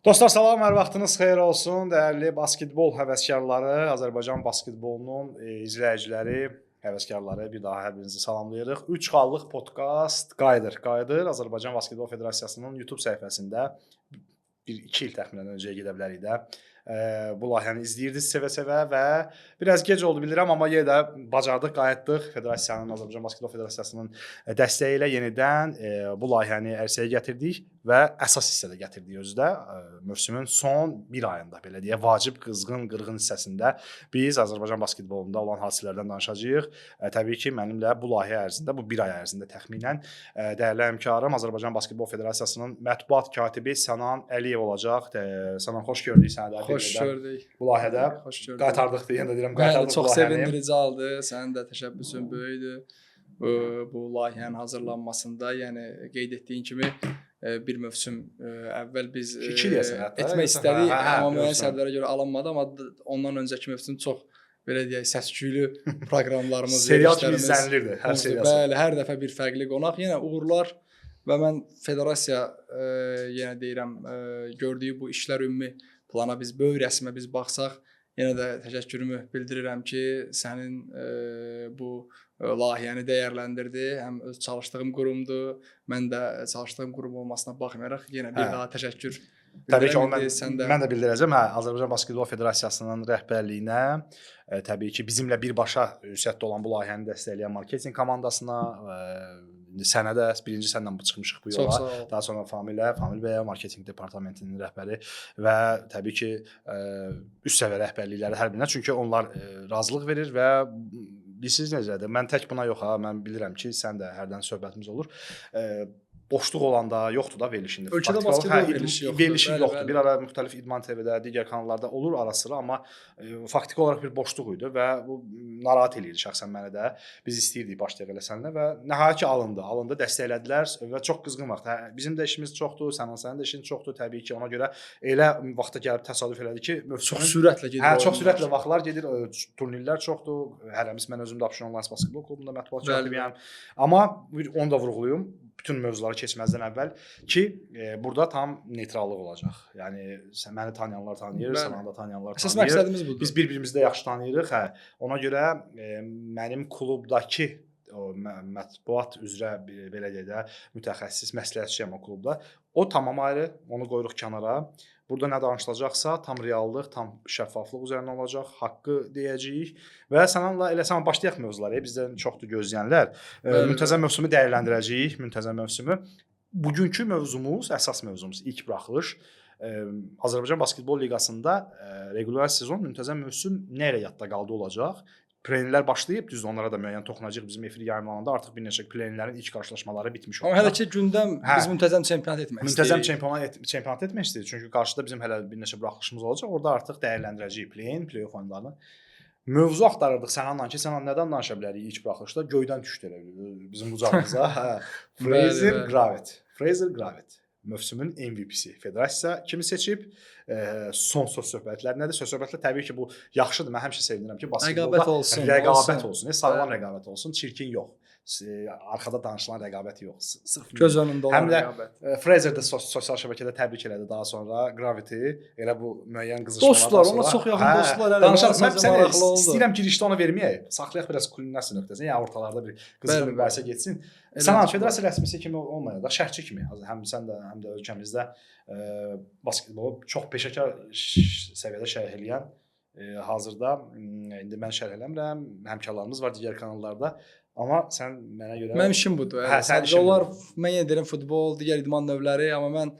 Dostlar salam, hər vaxtınız xeyir olsun. Dəyərli basketbol həvəskarları, Azərbaycan basketbolunun izləyiciləri, həvəskarları bir daha hər birinizi salamlayırıq. 3 xallıq podkast qayıdır. Azərbaycan Basketbol Federasiyasının YouTube səhifəsində 1-2 il təxminən öncəyə gedə bilərik də. Bu layihəni izləyirdiniz sevə-sevə və biraz gec oldu bilirəm, amma yenə də bacardıq, qayıtdıq. Federasiyanın, Azərbaycan Basketbol Federasiyasının dəstəyi ilə yenidən bu layihəni ərsəyə gətirdik və əsas hissədə gətirdik özü də. Mövsümün son bir ayında, belə deyə, vacib qırğın hissəsində biz Azərbaycan basketbolunda olan hadisələrdən danışacağıq. Təbii ki, mənimlə bu layihə ərzində, bu bir ay ərzində təxminən dəyərli həmkarım Azərbaycan Basketbol Federasiyasının mətbuat katibi Sənan Əliyev olacaq. Sənan, xoş gördük səni də. Xoş gördük. Bu layihədə qaytardıq deyə deyirəm, qaytardıq. Çox sevindirici aldı. Sənin də təşəbbüsün böyükdür. Bu layihənin hazırlanmasında, yəni qeyd etdiyin kimi bir mövsüm əvvəl biz etmək istədik, amma müəyyən səbəblərə görə alınmadı, amma ondan öncəki mövsüm çox belə deyək, səs-küylü proqramlarımız, serial kimi izlənilirdi hər seriyası. Bəli, hər dəfə bir fərqli qonaq. Yenə uğurlar və mən federasiya yenə deyirəm, gördüyü bu işlər ümumi plana biz böyük rəsmə biz baxsaq, yenə də təşəkkürümü bildirirəm ki, sənin bu layihəni dəyərləndirdi. Həm öz çalışdığım qurumdur, mən də çalışdığım qurum olmasına baxmayaraq yenə bir daha təşəkkür bildirirəm. Təbii ki, mən də bildirəcəm. Azərbaycan Basketbol Federasiyasının rəhbərliyinə, təbii ki, bizimlə birbaşa ünsiyyətdə olan bu layihəni dəstəkləyən marketinq komandasına, sənə də birinci səndən çıxmışıq bu yola. Daha sonra Famil bəyə, marketinq departamentinin rəhbəri və təbii ki, üst səviyyə rəhbərlikləri hər birinə, çünki onlar razılıq verir və bilirsiniz necədir? Mən tək buna yox, mən bilirəm ki, sən də hərdən söhbətimiz olur. Boşluq olanda yoxdur da verilişində. Ölkədə basketbol verilişi yoxdur. Verilişi yoxdur. Bir ara müxtəlif İdman TV-də, digər kanallarda olur ara-sıra, amma faktiki olaraq bir boşluq idi və bu narahat eləyir şəxsən məni də. Biz istəyirdik başlayaq elə səninlə və nəhayət ki alındı, dəstəklədilər və çox qızğın vaxt. Bizim də işimiz çoxdur, sənin də işin çoxdur təbii ki, ona görə elə vaxta gəlib təsadüf elədi ki, çox sürətlə gedir. Çox sürətlə vaxtlar gedir, turnirlər çoxdur. Hərəmiz mən özüm də Abşeron Lions basketbol klubunda mətbuat katibiyəm. Amma onu da vurğulayım. Bütün mövzuları keçməzdən əvvəl ki, burada tam neytrallıq olacaq. Yəni məni tanıyanlar tanıyır, Sənan da tanıyanlar tanıyır. Əsas məqsədimiz budur. Biz bir-birimizi də yaxşı tanıyırıq. Ona görə mənim klubdakı mətbuat üzrə belə deyək də mütəxəssis məsləhətçiyəm o klubda. O tamam ayrı, onu qoyuruq kənara. Burada nə danışılacaqsa tam reallıq, tam şəffaflıq üzərinə olacaq, haqqı deyəcəyik və Sənanla elə sən başlayaq mövzulara. Bizdən çoxdur gözləyənlər. Müntəzəm mövsümü dəyərləndirəcəyik, müntəzəm mövsümü. Bugünkü mövzumuz, əsas mövzumuz ilk buraxılış. Azərbaycan Basketbol Liqasında regular sezon, müntəzəm mövsüm nə ilə yadda qaldı olacaq? Plenlər başlayıb, düzdür, onlara da müəyyən toxunacaq. Bizim efir yayımlananda artıq bir neçə plenlərin ilk qarşılaşmaları bitmiş olacaq. Amma hələ ki gündəm biz müntəzəm çempionat etmək istəyirik. Müntəzəm çempionat etmək istəyirik. Çünki qarşıda bizim hələ bir neçə buraxılışımız olacaq. Orada artıq dəyərləndirəcəyik play-off oyunlarını. Mövzu axtarırdıq Sənanla ki, Sənan nədən danışa bilərik ilk buraxılışda? Göydən düşdü elə bizim qucağımıza. Fraser Gravett. Mövsümün MVP-si. Federasiya kimi seçib? Son söz-söhbətlər nədir? Söz-söhbətlər təbii ki, bu yaxşıdır. Mən həmişə sevinirəm ki, basketbolda rəqabət olsun. Sağlam rəqabət olsun, çirkin yox. Arxada danışılan rəqabət yox. Göz önündə olan rəqabət. Fraser də sosial şəbəkədə təbrik elədi daha sonra Gravity. Elə bu müəyyən qızışmalardan sonra. Dostlar, ona çox yaxın dostlar. Danışarıq. Mən istəyirəm girişdə ona verməyək. Saxlayaq biraz kulminasiya nöqtəsinə. Yəni ortalarda bir qızğın mübahisə getsin. Sənan, federasiya rəsmisi kimi olmayacaq da, şərhçi kimi. Həm sən də, həm də ölkəmizdə basketbolu çox peşəkar səviyyədə şərh eləyən hazırda indi mən şərh eləmirəm, həmkarlarımız var digər kanallarda. Amma sən mənə görə... Mənim işim budur. Sadəcə onlar, mən yenə deyirəm futbol, digər idman növləri, amma mən...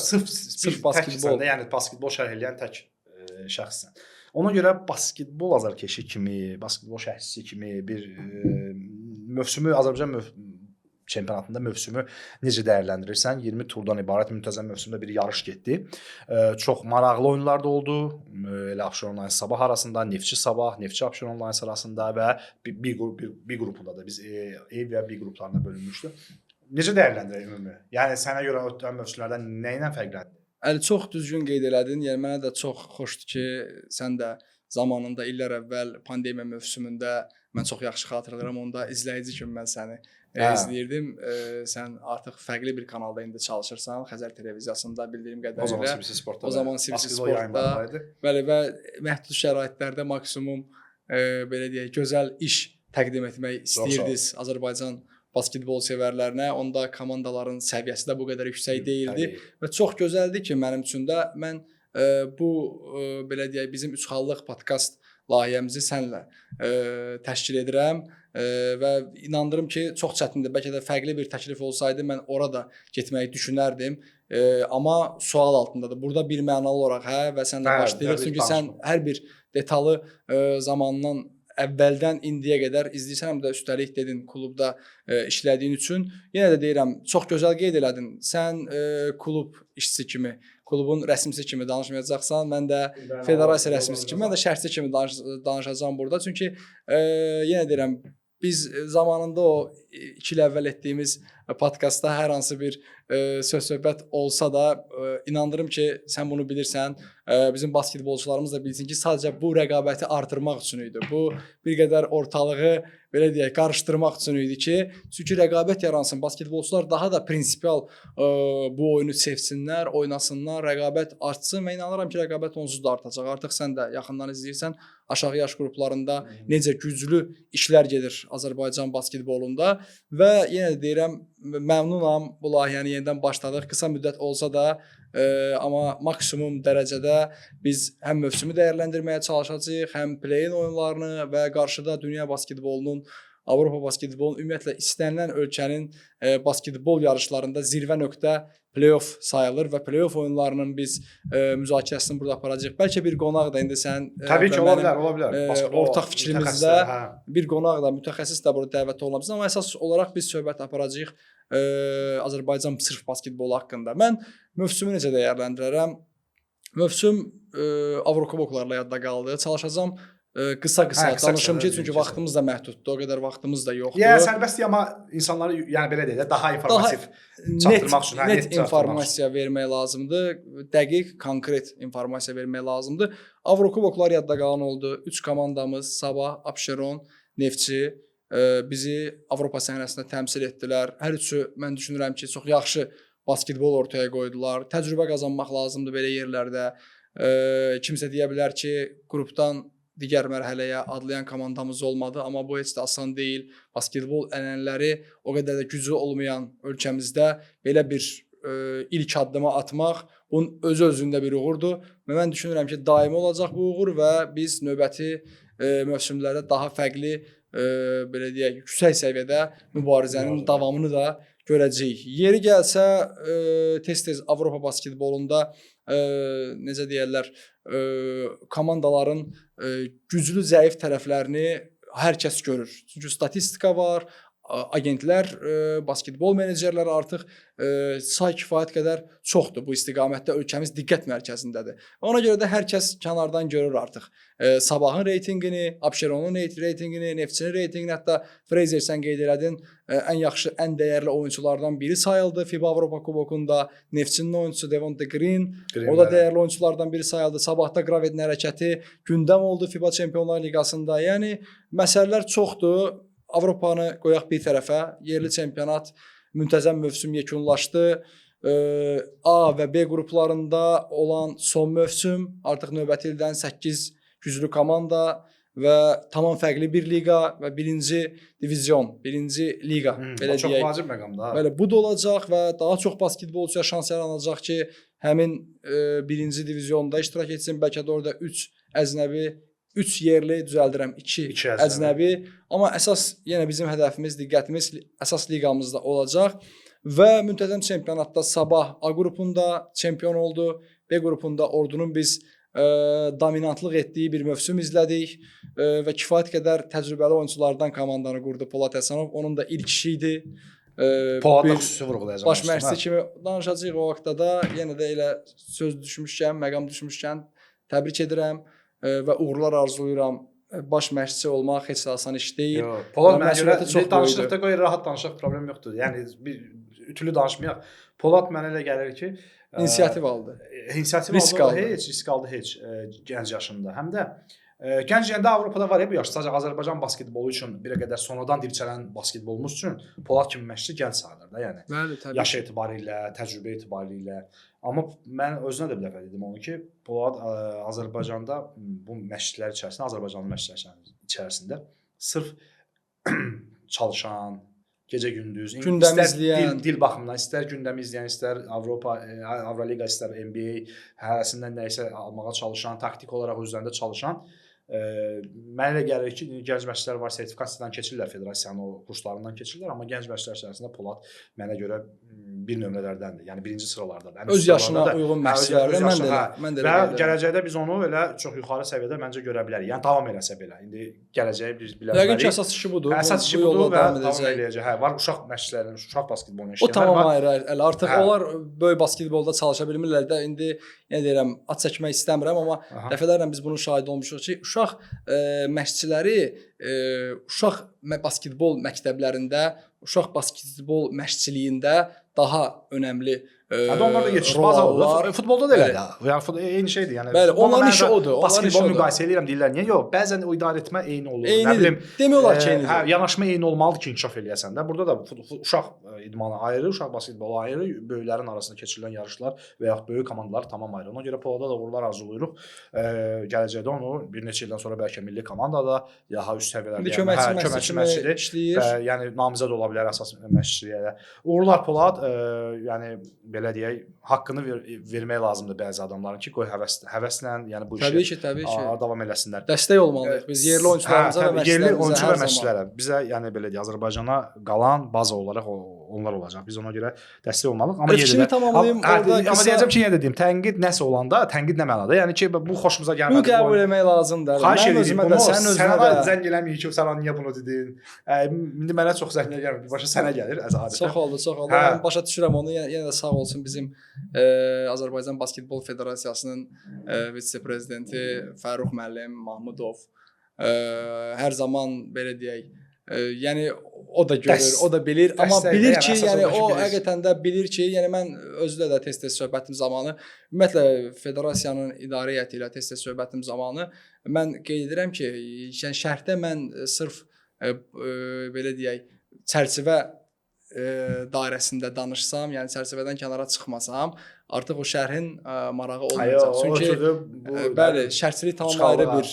Sırf basketbol. Yəni basketbol şərh eləyən tək şəxssən. Ona görə basketbol azarkeşi kimi, basketbol şərhçisi kimi bir mövsümü, Azərbaycan çempionatında mövsümü necə dəyərləndirirsən? 20 turdan ibarət müntəzəm mövsümdə bir yarış getdi. Çox maraqlı oyunlar da oldu. Elə Abşeron Lions Sabah arasında, Neftçi Sabah, Neftçi Abşeron Lions arasında və bir qrupunda da biz A və B qruplarına bölünmüşdü. Necə dəyərləndirək ümumi? Yəni sənə görə ötən mövsümlərdən nə ilə fərqləndi? Çox düzgün qeyd elədin. Yəni mənə də çox xoşdur ki, sən də zamanında illər əvvəl pandemiya mövsümündə mən çox yaxşı xatırlayıram. Onda izləyici kimi mən səni izləyirdim. Sən artıq fərqli bir kanalda indi çalışırsan, Xəzər televiziyasında bildiyim qədərilə. O zaman CBC Sportda. O zaman CBC Sportda. Bəli, və məhdud şəraitlərdə maksimum belə deyək, gözəl iş təqdim etmək istəyirdiniz Azərbaycan basketbol sevərlərinə. Onda komandaların səviyyəsi də bu qədər yüksək deyildi və çox gözəldir ki, mənim üçün də mən bu belə deyək, bizim 3 xallıq podkast layihəmizi sənlə təşkil edirəm və inandırım ki, çox çətindir. Bəlkə də fərqli bir təklif olsaydı mən orada getməyi düşünərdim. Amma sual altındadır. Burada bir mənalı olaraq və sənlə başlayırıq. Çünki sən hər bir detalı zamandan əvvəldən indiyə qədər izləyirsən, həm də üstəlik dedin klubda işlədiyin üçün. Yenə də deyirəm, çox gözəl qeyd elədin. Sən klub işçisi kimi, klubun rəsmisi kimi danışmayacaqsan, mən də federasiya rəsmisi kimi, mən də şərhçi kimi danışacağam burada. Çünki yenə deyirəm, biz zamanında o 2 il əvvəl etdiyimiz podkastda hər hansı bir söz-söhbət olsa da inandırım ki, sən bunu bilirsən. Bizim basketbolçularımız da bilsin ki, sadəcə bu rəqabəti artırmaq üçün idi. Bu bir qədər ortalığı belə deyək, qarışdırmaq üçün idi ki, çünki rəqabət yaransın, basketbolçular daha da prinsipial bu oyunu sevsinlər, oynasınlar, rəqabət artsın və inanıram ki, rəqabət onsuz da artacaq. Artıq sən də yaxından izləyirsən, aşağı yaş qruplarında necə güclü işlər gedir Azərbaycan basketbolunda və yenə də deyirəm, məmnunam bu layihəni yenidən başladıq. Qısa müddət olsa da, amma maksimum dərəcədə biz həm mövsümü dəyərləndirməyə çalışacağıq, həm play-in oyunlarını və qarşıda dünya basketbolunun, Avropa basketbolunun, ümumiyyətlə istənilən ölkənin basketbol yarışlarında zirvə nöqtə play-off sayılır və play-off oyunlarının biz müzakirəsini burada aparacağıq. Bəlkə bir qonaq da indi sən təbii ki, ola bilər. Ortaq fikrimizdə bir qonaq da, mütəxəssis də burada dəvət olunacaq. Amma əsas olaraq biz söhbət aparacağıq Azərbaycan sırf basketbolu haqqında. Mən mövsümü necə dəyərləndirərəm? Mövsüm Avrokuboklarla yadda qaldı. Çalışacağam qısa danışım ki, çünki vaxtımız da məhduddur, o qədər vaxtımız da yoxdur. Yəni sərbəstlik, amma insanları, yəni belə deyək də, daha informativ çatdırmaq üçün, net informasiya vermək lazımdır, dəqiq, konkret informasiya vermək lazımdır. Avrokuboklar yadda qalan oldu. 3 komandamız Sabah, Abşeron, Neftçi bizi Avropa səhnəsində təmsil etdilər. Hər üçü mən düşünürəm ki, çox yaxşı basketbol ortaya qoydular. Təcrübə qazanmaq lazımdır belə yerlərdə. Kimsə deyə bilər ki, qrupdan digər mərhələyə adlayan komandamız olmadı, amma bu heç də asan deyil. Basketbol ənənələri o qədər də güclü olmayan ölkəmizdə belə bir ilk addımı atmaq bunun özü-özündə bir uğurdur və mən düşünürəm ki, daimi olacaq bu uğur və biz növbəti mövsümlərdə daha fərqli, belə deyək, yüksək səviyyədə mübarizənin davamını da görəcəyik. Yeri gəlsə, tez-tez Avropa basketbolunda necə deyərlər, komandaların güclü, zəif tərəflərini hər kəs görür. Çünki statistika var, agentlər, basketbol menecerləri artıq say kifayət qədər çoxdur bu istiqamətdə, ölkəmiz diqqət mərkəzindədir. Ona görə də hər kəs kənardan görür artıq Sabahın reytinqini, Abşeronun reytinqini, Neftçinin reytinqini, hətta Fraser sən qeyd elədin, ən yaxşı, ən dəyərli oyunçulardan biri sayıldı FIBA Avropa Kubokunda. Neftçinin oyunçusu Devonte Green, o da dəyərli oyunçulardan biri sayıldı. Sabahda Gravedin hərəkəti gündəm oldu FIBA Çempionlar Liqasında. Yəni məsələlər çoxdur. Avropanı qoyaq bir tərəfə, yerli çempionat, müntəzəm mövsüm yekunlaşdı. A və B qruplarında olan son mövsüm, artıq növbəti ildən 8 güclü komanda və tamam fərqli bir liqa və birinci divizyon, birinci liqa. Belə çox deyək, vacib məqamda. Bəli, bu da olacaq və daha çox basketbolçuya şans yaranacaq ki, həmin birinci divizyonda iştirak etsin. Bəlkə də orada 3 əcnəbi, 3 yerli, düzəldirəm, 2 əcnəbi. Amma əsas, yenə bizim hədəfimiz, diqqətimiz əsas liqamızda olacaq. Və müntəzəm çempionatda Sabah A qrupunda çempion oldu. B qrupunda Ordunun biz dominantlıq etdiyi bir mövsüm izlədik və kifayət qədər təcrübəli oyunçulardan komandanı qurdu Polad Həsənov. Onun da ilk işi idi. Poladla xüsusi vurğulayacaq. Baş məşqçi kimi danışacağıq o vaxtda da. Yenə də elə söz düşmüşkən, məqam düşmüşkən təbrik edirəm və uğurlar arzulayıram. Baş məşqçi olmaq heç də asan iş deyil. Polad mənə görə danışıqda qoy rahat danışaq, problem yoxdur. Yəni bir ütülü danışmayaq. Polad mənə elə gəlir ki, inisiativ aldı. İnisiativ aldı, heç risk aldı heç gənc yaşında. Həm də Gənc deyəndə Avropada var ya bu yaş. Sadəcə Azərbaycan basketbolu üçün bir qədər sonradan dirçələn basketbolumuz üçün Polad kimi məşqçi gənc sayılır da, yəni. Bəli, təbii. Yaş etibarilə, təcrübə etibarilə. Amma mən özünə də bir dəfə dedim onu ki, Polad Azərbaycanda bu məşqçilər içərisində, Azərbaycanlı məşqçilər içərisində sırf çalışan, gecə-gündüz, dil baxımından, istər gündəmi izləyən, istər Avropa, Avroliqa, istər NBA hərəsindən nəyisə almağa çalışan, taktik olaraq özlərində çalışan, mənə elə gəlir ki, gənc məşqçilər var, sertifikasiyadan keçirlər, federasiyanın o kurslarından keçirlər, amma gənc məşqçilər içərisində Polad mənə görə bir nömrələrdəndir. Yəni birinci sıralardadır. Öz yaşına uyğun məşqçilərdən mən də və gələcəkdə biz onu elə çox yuxarı səviyyədə məncə görə bilərik. Yəni davam eləsə belə. İndi gələcəyi biz bilə bilərik. Yəqin ki, əsas işi budur. Əsas işi budur və davam eləyəcək. Hə, var uşaq məşqçilərin, uşaq basketbolunu işləyənlər. O tamam ayrı. Elə artıq onlar böyük basketbolda çalışa bilmirlər də. İndi yenə deyirəm, ad çəkmək istəmirəm, amma dəfələrlə biz bunun şahidi olmuşuq ki, uşaq məşqçiləri uşaq basketbol məktəblərində, uşaq basketbol məşqçiliyində daha önəmli onlar da yetişmez olur. Futbolda da elədir. Yəni eyni şeydir. Yəni bəli, onların işi odur. Basketbol müqayisə edirəm deyirlər. Niyə? Yox, bəzən o idarə etmə eyni olur. Nə bilim, demək olar ki, eynidir. Hə, yanaşma eyni olmalıdır ki, inkişaf eləyəsən də. Burada da uşaq idmanı ayrı, uşaq basketbolu ayrı, böyüklərin arasında keçirilən yarışlar və ya böyük komandalar tamam ayrı. Ona görə Polada da uğurlar arzulayırıq. Gələcəkdə onu bir neçə ildən sonra bəlkə milli komandada daha üst səviyyələrdə, köməkçi məşqçi işləyir. Yəni namizəd ola bilər əsas məşqçiliyə. Uğurlar Polad, yəni belə deyək, haqqını vermək lazımdır bəzi adamların ki, qoy həvəslə, yəni bu işi təbii ki, davam eləsinlər. Dəstək olmalıyıq. Biz yerli oyunçularımıza və məşqçilərə, bizə yəni belə deyək, Azərbaycana qalan baza olaraq onlar olacaq. Biz ona görə dəstək olmalıyıq. Amma fikrimi tamamlayım. Amma deyəcəm ki, yenə də deyim, tənqid nəsə olanda, tənqid nə mənada? Yəni ki, bu xoşumuza gəlmədi. Bunu qəbul etmək lazımdır. Mən özümə də, sən özünə də zəng eləməyik ki, sən niyə bunu dedin? İndi mənə çox zəng gəlmir, başa sənə gəlir adətən. Çox oldu. Mən başa düşürəm onu. Yenə də sağ olsun bizim Azərbaycan Basketbol Federasiyasının vitse-prezidenti Fərrux müəllim Mahmudov hər zaman belə deyək, yəni o da görür, o da bilir, amma bilir ki, yəni o həqiqətən də bilir ki, yəni mən özlə də tez-tez söhbətim zamanı, ümumiyyətlə federasiyanın idarə heyəti ilə tez-tez söhbətim zamanı mən qeyd edirəm ki, yəni şərhdə mən sırf belə deyək, çərçivə dairəsində danışsam, yəni çərçivədən kənara çıxmasam, artıq o şərhin marağı olmayacaq. Çünki bəli, şərhçilik tamam ayrı bir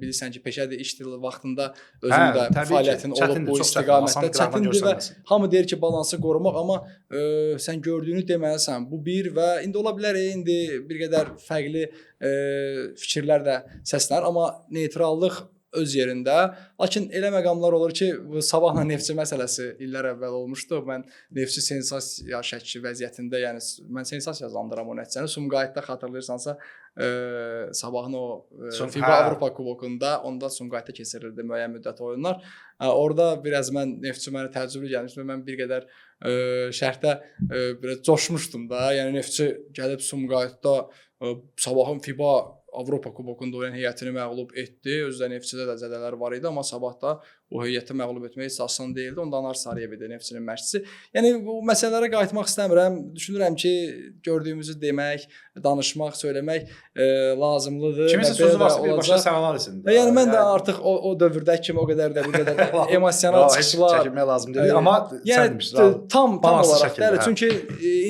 bilirsən ki, peşədir, işdir, vaxtında özün də fəaliyyətin olub bu istiqamətdə çətindir və hamı deyir ki, balansı qorumaq, amma sən gördüyünü deməlisən. Bu bir və indi ola bilər, indi bir qədər fərqli fikirlər də səslənir, amma neytrallıq öz yerində. Lakin elə məqamlar olur ki, Sabahla Neftçi məsələsi illər əvvəl olmuşdu. Mən Neftçi sensasiya şəkli vəziyyətində, yəni mən sensasiya yazandıram o nəticəni. Sumqayıtda xatırlayırsansa, Sabahın o FIBA Avropa kubokunda, onda Sumqayıtda keçirildi müəyyən müddət oyunlar. Orada biraz mən Neftçi mənə təcrübə gəlmişdi. Mən bir qədər şərhdə biraz coşmuşdum da. Yəni Neftçi gəlib Sumqayıtda Sabahın FIBA Avropa kubokunda oynayan heyətini məğlub etdi. Özdə Neftçidə də zədələr var idi, amma Sabahda o heyəti məğlub etmək heç asan deyildi. Onda Anar Sarıyev idi Neftçinin məşqçisi. Yəni bu məsələlərə qayıtmaq istəmirəm. Düşünürəm ki, gördüyümüzü demək, danışmaq, söyləmək lazımlıdır. Kiminsə sözü varsa birbaşa sən alırsın. Yəni mən də artıq o dövrdəki kimi o qədər də bu qədər emosional çıxışlar çəkilmək lazım deyil, amma sən demişsən. Tam olaraq deyil. Çünki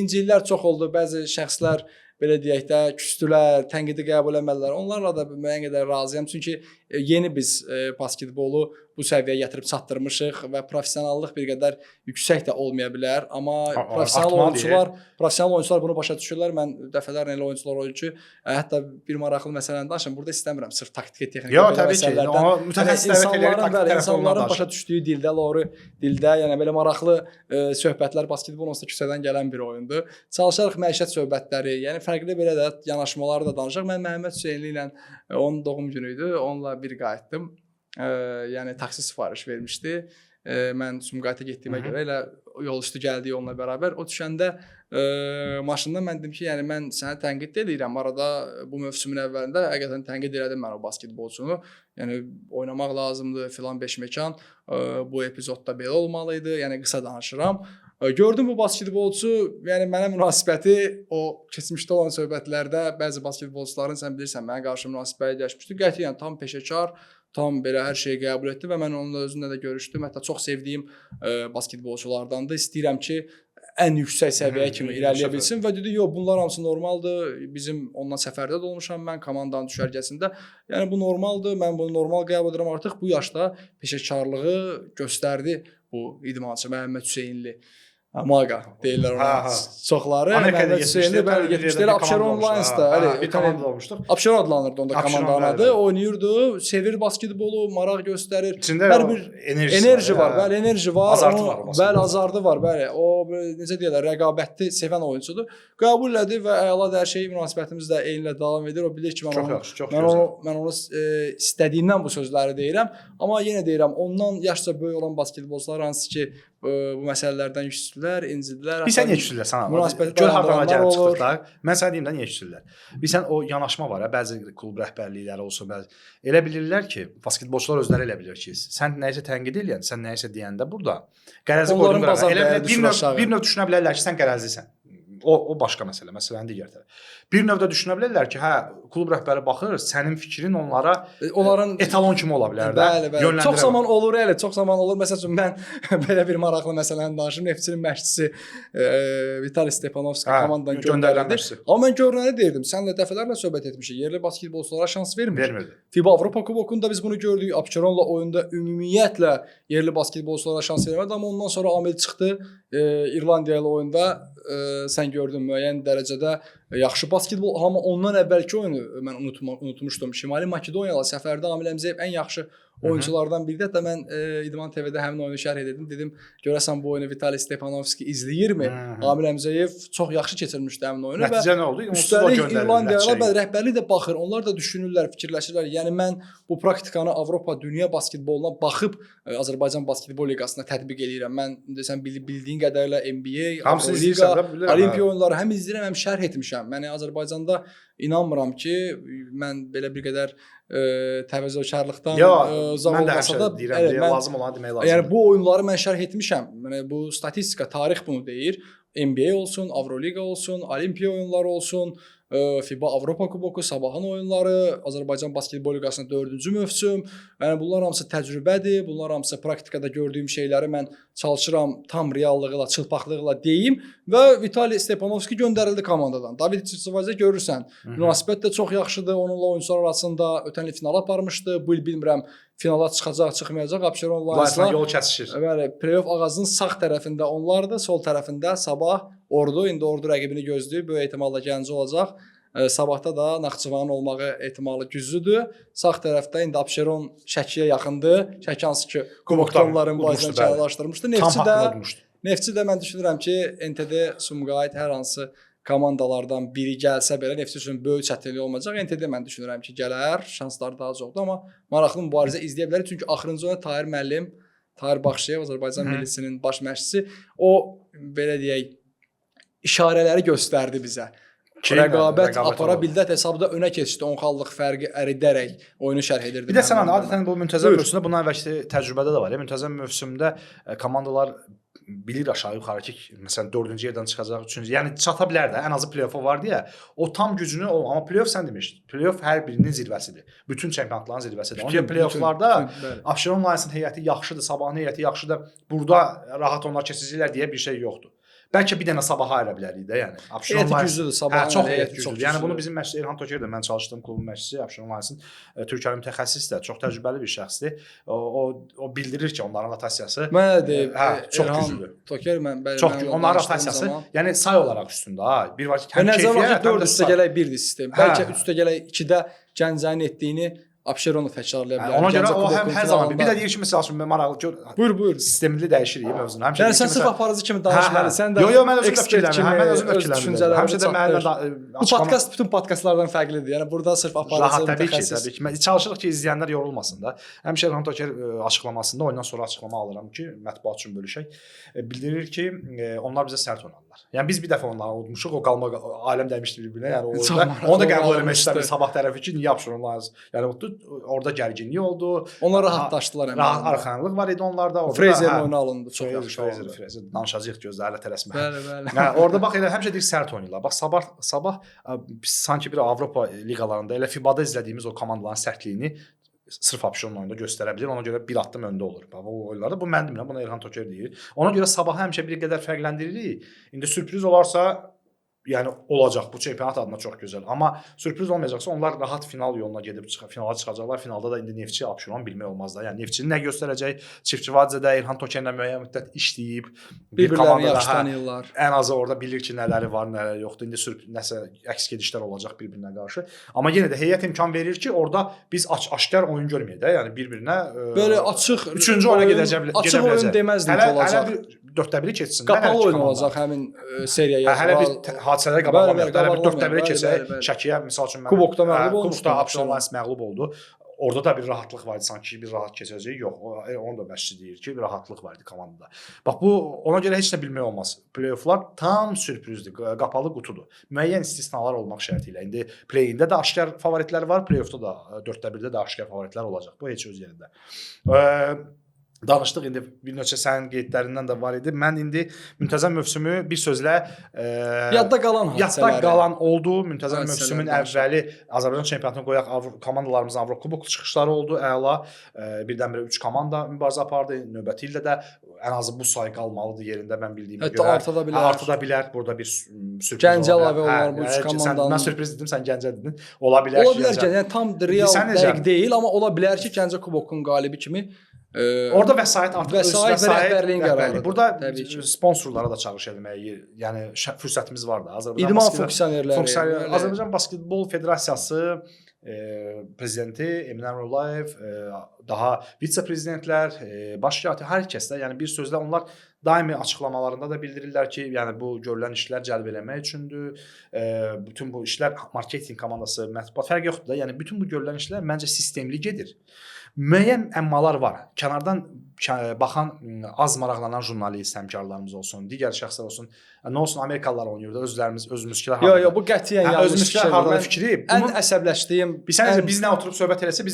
incillər çox oldu. Bəzi şəxslər belə deyək də küstülər, tənqidi qəbul etmədilər. Onlarla da müəyyən qədər razıyam. Çünki yeni biz basketbolu bu səviyyəyə gətirib çatdırmışıq və professionallıq bir qədər yüksək də olmaya bilər. Amma professional oyunçular bunu başa düşürlər. Mən dəfələrlə elə oyunçular oyum ki, hətta bir maraqlı məsələni danışım. Burada istəmirəm sırf taktik, texnik məsələlərdən. İnsanların başa düşdüyü dildə, doğru dildə, yəni belə maraqlı söhbətlər basketbol onsuz da küçədən gələn bir oyundur. Çalışarıq məişət söhbətləri, yəni fərqli belə də yanaşmaları da danışaq. Mən Məhəmməd Hüseynli ilə onun doğum günü idi. Onunla bir qayıtdım. Yəni taksi sifariş vermişdi. Mən Sumqayıta getdiyimə görə elə yol üstü gəldik onunla bərabər. O düşəndə maşında mən dedim ki, yəni mən sənə tənqid edirəm. Arada bu mövsümün əvvəlində həqiqətən tənqid elədim mən o basketbolçunu. Yəni oynamaq lazımdır filan beş mekan. Bu epizodda belə olmalı idi. Yəni qısa danışıram. Gördüm bu basketbolçu, yəni mənə münasibəti o keçmişdə olan söhbətlərdə bəzi basketbolçuların sən bilirsən mənə qarşı münasibəti dəyişmişdi. Qətiyyən tam peşəkar, tam belə hər şeyi qəbul etdi və mən onunla özümlə də görüşdüm. Hətta çox sevdiyim basketbolçulardandır. İstəyirəm ki, ən yüksək səviyyəyə kimi irəliləyə bilsin və dedi, yox, bunlar hamısı normaldır. Bizim onunla səfərdə də olmuşam mən komandanın düşərgəsində. Yəni bu normaldır. Mən bunu normal qəbul edirəm. Artıq bu yaşda peşəkarlığı göstərdi bu idmançı Məhəmməd Hüseynli. Maqa deyirlər ona çoxları. Məhəmməd Hüseynli bəli 70-lərdə Abşeron Lions-da, bir komanda olmuşduq. Abşeron adlanırdı onda komandanın adı. Oynayırdı, sevir basketbolu, maraq göstərir. İçində hər bir enerji var, bəli, enerji var. Azartı var. Bəli, azartı var, bəli. O necə deyirlər, rəqabətli sevən oyunçudur. Qəbul elədi və əla hər şey münasibətimiz də eynilə davam edir. O bilir ki, mən onu istədiyimdən bu sözləri deyirəm. Amma yenə deyirəm, ondan yaşca böyük olan basketbolçular hansı ki bu məsələlərdən yüksüdülər, incidilər. Bilsən niyə küsürlər sana? Gör hardan gəlib çıxdıq da. Mən sənə deyim də niyə küsürlər. Bilsən o yanaşma var ya, bəzi klub rəhbərlikləri olsun, bəzi elə bilirlər ki, basketbolçular özləri elə bilir ki, sən nəyisə tənqid edirsən, sən nəyisə deyəndə burada qərəzi qoyduğun qərarə. Bir növ düşünə bilərlər ki, sən qərəzlisən. O başqa məsələ, məsələnin digər tərəfi. Bir növdə düşünə bilərlər ki, hə, klub rəhbəri baxır, sənin fikrin onların etalon kimi ola bilər də. Bəli. Çox zaman olur elə, çox zaman olur. Məsəl üçün mən belə bir maraqlı məsələni danışım. Neftçinin məşqçisi Vitali Stepanovski komandadan göndərildi. Amma mən görünəni deyirdim. Sənlə dəfələrlə söhbət etmişik. Yerli basketbolçulara şans vermirdi. FIBA Avropa Kubokunda biz bunu gördük. Abşeronla oyunda ümumiyyətlə yerli basketbolçulara şans vermədi, amma ondan sonra Amil çıxdı. İrlandiya ilə oyunda sən gördün müəyyən dərəcədə yaxşı basketbol, amma ondan əvvəlki oyunu mən unutmuşdum. Şimali Makedoniya ilə səfərdə Amil Əmzəyev ən yaxşı oyunculardan biridir. Hətta mən İdman TV-də həmin oyunu şərh edirdim. Dedim, görəsən bu oyunu Vitali Stepanovski izləyirmi? Amil Əmzəyev çox yaxşı keçirmişdi həmin oyunu. Nəticə nə oldu? Üstəlik İrlandiyalılar və rəhbərlik də baxır. Onlar da düşünürlər, fikirləşirlər. Yəni mən bu praktikanı Avropa dünya basketboluna baxıb Azərbaycan basketbol liqasına tətbiq edirəm. Mən desəm bildiyin qədərilə NBA, Avroliqa, Olimpiya oyunları həm izləyirəm, həm şərh etmişəm. Yəni Azərbaycanda inanmıram ki, mən belə bir qədər təvəzzökarlıqdan uzaq olmasa da lazım olan demək lazımdır. Yəni bu oyunları mən şərh etmişəm. Yəni bu statistika, tarix bunu deyir. NBA olsun, Avroliqa olsun, Olimpiya oyunları olsun, FIBA Avropa Kuboku, Sabahın oyunları, Azərbaycan basketbol liqasının 4-cü mövsüm. Yəni bunlar hamısı təcrübədir. Bunlar hamısı praktikada gördüyüm şeyləri mən çalışıram tam reallıqla, çılpaqlıqla deyim və Vitali Stepanovski göndərildi komandadan. David Çivazə görürsən, münasibət də çox yaxşıdır. Onunla oyunçular arasında ötən il finala aparmışdı. Bu il bilmirəm finala çıxacaq, çıxmayacaq. Abşeron Lions'la yol kəsişir. Bəli, playoff ağacının sağ tərəfində onlardır, sol tərəfində Sabah, Ordu. İndi Ordu rəqibini gözləyir. Böyük ehtimalla Gəncə olacaq. Sabahda da Naxçıvanın olmağı ehtimalı güclüdür. Sağ tərəfdə indi Abşeron Şəkiyə yaxındır. Şəki hansı ki kubokda onların bazını kənarlaşdırmışdı. Neftçi də mən düşünürəm ki, NTD Sumqayıt hər hansı komandalardan biri gəlsə belə Neftçi üçün böyük çətinlik olmayacaq. NTD mən düşünürəm ki, gələr, şansları daha çoxdur, amma maraqlı mübarizə izləyə bilər. Çünki axırıncı oyuna Tahir müəllim, Tahir Baxşıyev, Azərbaycan millisinin baş məşqçisi, o belə deyək, işarələri göstərdi bizə. Rəqabət apara bildi, hesabda önə keçdi, 10 xallıq fərqi əridərək oyunu şərh edirdi. Bir də sən adətən bu müntəzəm mövsümdə bundan əvvəlki təcrübədə də var. Müntəzəm mövsümdə komandalar bilir aşağı yuxarı ki, məsələn 4-cü yerdən çıxacaq, 3-cü. Yəni çata bilər də, ən azı play-offa var deyə. O tam gücünü amma play-off sən demişdin. Play-off hər birinin zirvəsidir. Bütün çempionatların zirvəsidir. Onun play-offlarda Abşeron Lions'ın heyəti yaxşıdır, Sabahın heyəti yaxşıdır. Burada rahat onlar keçəcəklər deyə bir şey yoxdur. Bəlkə bir dənə Sabaha ayıra bilərik də, yəni. Heyəti güclüdür, Sabahın çox heyəti güclüdür. Yəni bunu bizim məşqçi Elhan Toker də, mən çalışdığım klubun məşqçisi, Abşeron Lions'ın Türkiyəli mütəxəssis də, çox təcrübəli bir şəxsdir. O bildirir ki, onların rotasiyası çox güclüdür. Toker onların rotasiyası, yəni say olaraq üstündə. Bir var ki, həm keyfiyyət, 4 üstə gələk 1-dir sistem. Bəlkə üstə gələk 2-də Gəncənin etdiyini Abşeronu təkrarlaya bilər. Ona görə o hər zaman bir də deyir ki, məsəl üçün maraqlı ki, buyur. Sistemli dəyişirik mövzunu. Həmişə yəni sən sırf aparıcı kimi danışmalısan. Sən də mən özüm fikirləmirəm. Mən özüm fikirləmirəm. Həmişə də mənlə bu podkast bütün podkastlardan fərqlidir. Yəni burada sırf aparıcı təbii ki. Mən çalışırıq ki, izləyənlər yorulmasın da. Həmişə Elhan Toker açıqlamasında oyundan sonra açıqlama alıram ki, mətbuat üçün bölüşək. Bildirir ki, onlar bizə sərt oynadılar. Yəni biz bir dəfə onları udmuşuq, o qalma aləm dəymişdi bir-birinə. Yəni onu da qəbul etmək istəmir Sabah tərəfi ki, niyə Abşeron Lions. Yəni oldu, orada gərginlik oldu. Onlar rahatlaşdılar Rahat arxanlıq var idi onlarda. Frazerin oyunu alındı, çox yaxşı oldu. Frazer danışacağıq gözlərlə tələsmə. Bəli. Hə, orada bax elə həmişə deyir sərt oynayırlar. Bax sabah sanki bir Avropa liqalarında elə FIBA-da izlədiyimiz o komandaların sərtliyini sırf Abşeron oyunda göstərə bilir. Ona görə bir addım öndə olur. Bax o oyunlarda bu mən demirəm, bunu Elxan Toker deyir. Ona görə sabahı həmişə bir qədər fərqləndiririk. İndi sürpriz olarsa, yəni olacaq. Bu çempionat adına çox gözəl. Amma sürpriz olmayacaqsa onlar rahat final yoluna gedib finala çıxacaqlar. Finalda da indi Neftçi Abşeron bilmək olmaz da. Yəni Neftçinin nə göstərəcək? Çiftçivadzədə İlhan Tokerlə müəyyən müddət işləyib, bir komandada yaxşı tanıyırlar. Ən azı orada bilir ki, nələri var, nələri yoxdur. İndi nəsə əks gedişlər olacaq bir-birinə qarşı. Amma yenə də heyət imkan verir ki, orada biz aşkar oyun görməyək də. Yəni bir-birinə belə açıq 3-cü oyuna gedəcək. Açıq oyun deməzdim ki, olacaq. Hələ 4-1 keçsin. Qapalı oyun olacaq həmin seriyaya. Hələ bir hadisələr qabaqlamayaq. Hələ bir 4-1 keçək. Şəkiyə misal üçün Kubokda məğlub oldu. Kubokda Abşeron məğlub oldu. Orada da bir rahatlıq var idi, sanki bir rahat keçəcək. Yox, onu da məşqçi deyir ki, bir rahatlıq var idi komandada. Bax bu ona görə heç nə bilmək olmaz. Play-offlar tam sürprizdir, qapalı qutudur. Müəyyən istisnalar olmaq şərti ilə. İndi play-ində də aşkar favoritlər var, play-offda da 4-1-də də aşkar favoritlər olacaq. Bu heç öz yerində. Danışdıq indi bir neçə sənin qeydlərindən də var idi. Mən indi müntəzəm mövsümü bir sözlə yadda qalan oldu. Müntəzəm mövsümün əvvəli Azərbaycan çempionatına qoyaq komandalarımızın Avrokubok çıxışları oldu. Əla. Birdən-birə 3 komanda mübarizə apardı. Növbəti ildə də ən azı bu sayı qalmalıdır yerində mən bildiyimə görə. Artada bilər. Burada bir sürpriz Gəncə əlavə olar bu 3 komandanın. Mən sürpriz dedim, sən Gəncə dedin. Ola bilər ki, yəni tam real dəqiq deyil, amma ola bilər ki, Gəncə Kubokun qalibi kimi orada vəsait artıq vəsait və rəhbərliyin qərarıdır. Burada sponsorlara da çağırış etməyə, yəni fürsətimiz var da. İdman funksionerləri, Azərbaycan Basketbol Federasiyası prezidenti Emin Əmrullayev, daha vitse-prezidentlər, baş katibi, hər kəs də, yəni bir sözlə onlar daimi açıqlamalarında da bildirirlər ki, yəni bu görülən işlər cəlb eləmək üçündür. Bütün bu işlər marketinq komandası, mətbuat fərqi yoxdur da. Yəni bütün bu görülən işlər məncə sistemli gedir. Müəyyən əmmalar var. Kənardan baxan, az maraqlanan jurnalist həmkarlarımız olsun, digər şəxslər olsun. Nə olsun, Amerikalılar oynayır da özümüz fikirlər. Yox, bu qətiyyən yanlış fikir. Ən əsəbləşdiyim, biz nə oturub söhbət eləsə,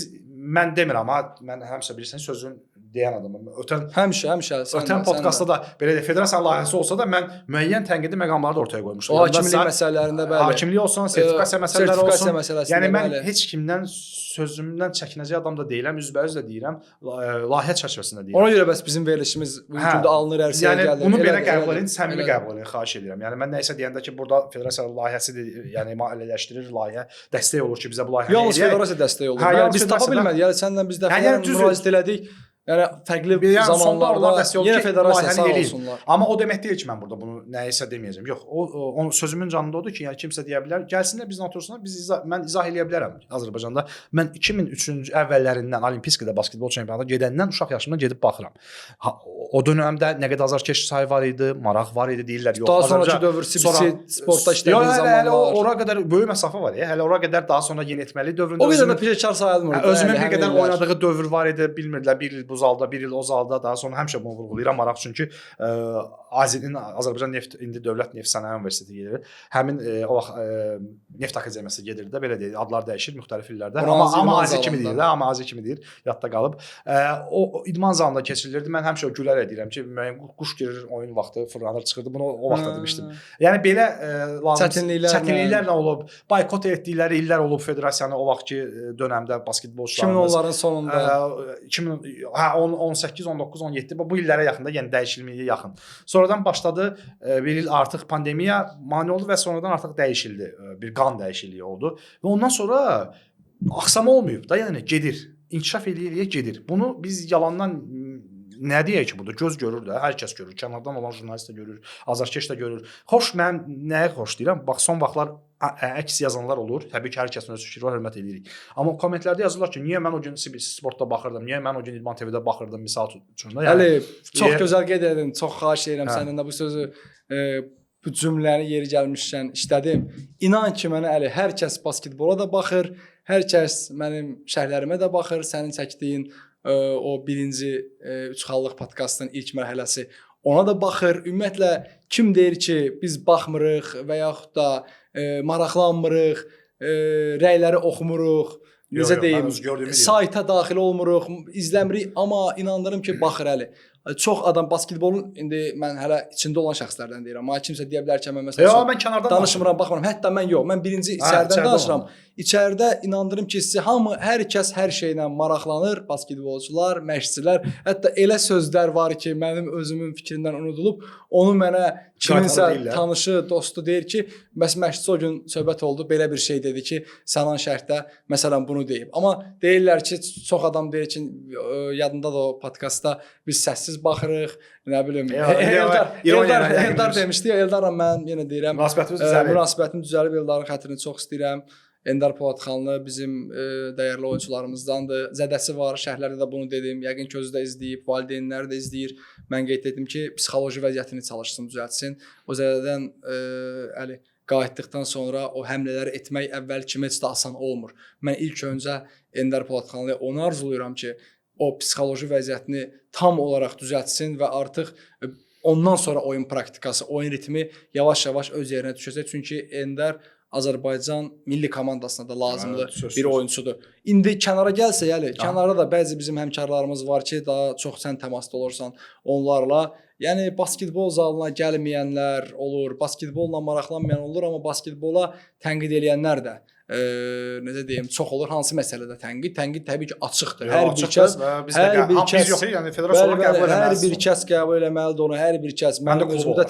mən demirəm, amma mən həmişə bilirsən sözün deyən adamım. Ötən podkastda da belə federasiya layihəsi olsa da mən müəyyən tənqidi məqamları da ortaya qoymuşdum. O hakimlik məsələlərində bəli. Hakimlik olsun, sertifikasiya məsələləri olsun. Yəni mən heç kimdən sözümdən çəkinəcək adam da deyiləm, üzbəüz də deyirəm, layihə çərçivəsində deyirəm. Ona görə bəs bizim verilişimiz bu gün də alınır, ərsəyə gəlir. Yəni bunu belə qəbul edin, səmimi qəbul edin, xahiş edirəm. Yəni mən nəyisə deyəndə ki, burada federasiya layihəsidir, yəni maliyyələşdirir layihə, dəstək olur ki, bizə bu layihəni yalnız federasiya dəstək olur. Biz tapa bilmədik, yəni səndən biz dəfələrlə müraciət elədik. Yəni fərqli zamanlarda yenə federasiya sağ olsunlar. Amma o demək deyil ki, mən burada bunu nəyisə deməyəcəm. Yox, o sözümün canında odur ki, yəni kimsə deyə bilər, gəlsinlər bizlə otursunlar, mən izah eləyə bilərəm Azərbaycanda. Mən 2003-cü əvvəllərindən Olimpiskada basketbol çempionatına gedəndən uşaq yaşımdan gedib baxıram. O dövrdə nə qədər azarkeş sayı var idi, maraq var idi deyirlər. Yox, daha sonraki dövr CBC sportda işlədiyi zamanlar. Hələ ora qədər böyük məsafə var ya. Hələ ora qədər daha sonra yeniyetməli dövründə o qədər də peşəkar sayılmır. Özümün bir qədər oynadığı dövr var idi, bilmirdilər, bir il bu zalda, bir il o zalda, daha sonra həmişə bunu vurğulayıram maraq çünki Azərbaycan Neft indi Dövlət Neft Sənaye Universiteti gedir. Həmin o vaxt Neft Akademiyası gedirdi də belə deyir. Adlar dəyişir müxtəlif illərdə. Amma AZ kimi deyir də, amma AZ kimi deyir. Yadda qalıb. O idman zalında keçirilirdi. Mən həmişə gülərək deyirəm ki, müəyyən quş girir oyun vaxtı fırlanır çıxırdı. Bunu o vaxt da demişdim. Yəni belə çətinliklərlə olub, boykot etdikləri illər olub federasiyanı o vaxtki dövrdə basketbolçularımız 2010-ların sonunda 18, 19, 17 bu illərə yaxında, yəni dəyişilməyə yaxın. Sonradan başladı bir il artıq pandemiya mane oldu və sonradan artıq dəyişildi. Bir qan dəyişikliyi oldu. Və ondan sonra axsama olmayıb da, yəni gedir. İnkişaf eləyir, gedir. Bunu biz yalandan nə deyək ki, burada göz görür də, hər kəs görür. Kənardan olan jurnalist də görür, azarkeş də görür. Xoş, mən nəyə xoş deyirəm? Bax, son vaxtlar əks yazanlar olur. Təbii ki, hər kəsin öz fikri var, hörmət edirik. Amma kommentlərdə yazırlar ki, niyə mən o gün CBC Sportda baxırdım, niyə mən o gün İdman TV-də baxırdım, misal üçün. Yəni, çox gözəl qeyd edin, çox xahiş edirəm səndən də bu sözü, bu cümləni yeri gəlmişkən işlədim. İnan ki, mənə hər kəs basketbola da baxır, hər kəs mənim şərhlərimə də baxır, sənin çəkdiyin o birinci Üçxallıq podkastın ilk mərhələsi ona da baxır. Ümumiyyətlə kim deyir ki, biz baxmırıq və yaxud da maraqlanmırıq, rəyləri oxumuruq, necə deyim, mən öz gördüyümü deyirəm. sayta daxil olmuruq, izləmirik, amma inanırım ki, baxır əli. Çox adam basketbolun indi mən hələ içində olan şəxslərdən deyirəm. Amma kimsə deyə bilər ki, mən məsələn mən kənardan danışmıram, baxmıram. Hətta mən yox, mən birinci içəridən danışıram. İçəridə inandırım ki, siz hər kəs hər şeylə maraqlanır, basketbolçular, məşqçilər. Hətta elə sözlər var ki, mənim özümün fikrindən unudulub. Onu mənə kiminsə tanışı, dostu deyir ki, məşqçi o gün söhbət oldu, belə bir şey dedi ki, Sənan şərtdə məsələn bunu deyib. Amma deyirlər ki, çox adam deyir ki, yadında da o podkastda biz səssiz baxırıq, nə bilim. Eldar demişdi, Eldarla mən yenə deyirəm, münasibətim düzəlib, Eldarın xətrini çox istəyirəm. Ender Polatxanlı bizim dəyərli oyunçularımızdandır. Zədəsi var, şərhlərdə də bunu dedim. Yəqin ki, özü də izləyib, valideynləri də izləyir. Mən qeyd etdim ki, psixoloji vəziyyətini çalışsın, düzəltsin. O zədədən qayıtdıqdan sonra o həmlələri etmək əvvəl kimi heç də asan olmur. Mən ilk öncə Ender Polatxanlıya onu arzulayıram ki, o psixoloji vəziyyətini tam olaraq düzəltsin və artıq ondan sonra oyun praktikası, oyun ritmi yavaş-yavaş öz yerinə düşəcək. Çünki Ender Azərbaycan milli komandasına da lazımlı bir oyunçudur. İndi kənara gəlsə, kənara da bəzi bizim həmkarlarımız var ki, daha çox sən təmasda olursan onlarla. Yəni basketbol zalına gəlməyənlər olur, basketbolla maraqlanmayan olur, amma basketbola tənqid edənlər də necə deyim, çox olur. Hansı məsələdə tənqid? Tənqid təbii ki, açıqdır. Hər bir kəs qəbul eləməlidir onu. Hər bir kəs mənim özümdə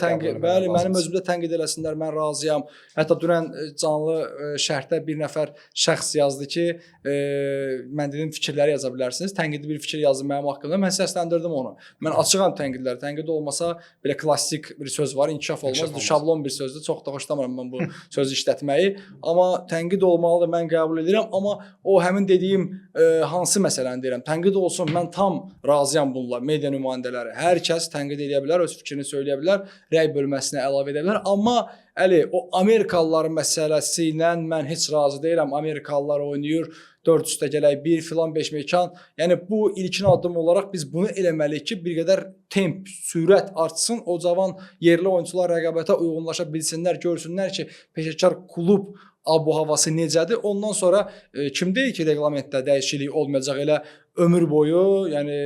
tənqid eləsinlər, mən razıyam. Hətta dünən canlı şərhdə bir nəfər şəxs yazdı ki, mən dedim fikirləri yaza bilərsiniz. Tənqidli bir fikir yazdı mənim haqqımda. Mən səsləndirdim onu. Mən açığam tənqidlər. Tənqid olmasa belə klassik bir söz var, inkişaf olmaz. Şablon bir sözdür. Çox da xoşlamıram mən bu sözü işlətməyi. Amma tənqid olmalıdır, mən qəbul edirəm. Amma o həmin dediyim hansı məsələni deyirəm. Tənqid olsun, mən tam razıyam bununla. Media nümayəndələri, hər kəs tənqid edə bilər, öz fikrini söyləyə bilər, rəy bölməsinə əlavə edə bilər. Amma o Amerikalıların məsələsi ilə mən heç razı deyiləm. Amerikalılar oynayır, 4 üstə gələk, 1 filan 5 mekan. Yəni bu ilkin addım olaraq biz bunu eləməliyik ki, bir qədər temp, sürət artsın. O cavan yerli oyunçular rəqabətə uyğunlaşa bilsinlər, görsünlər ki, peşəkar klub abu-havası necədir. Ondan sonra kim deyir ki, reqlamentdə dəyişiklik olmayacaq, elə ömür boyu, yəni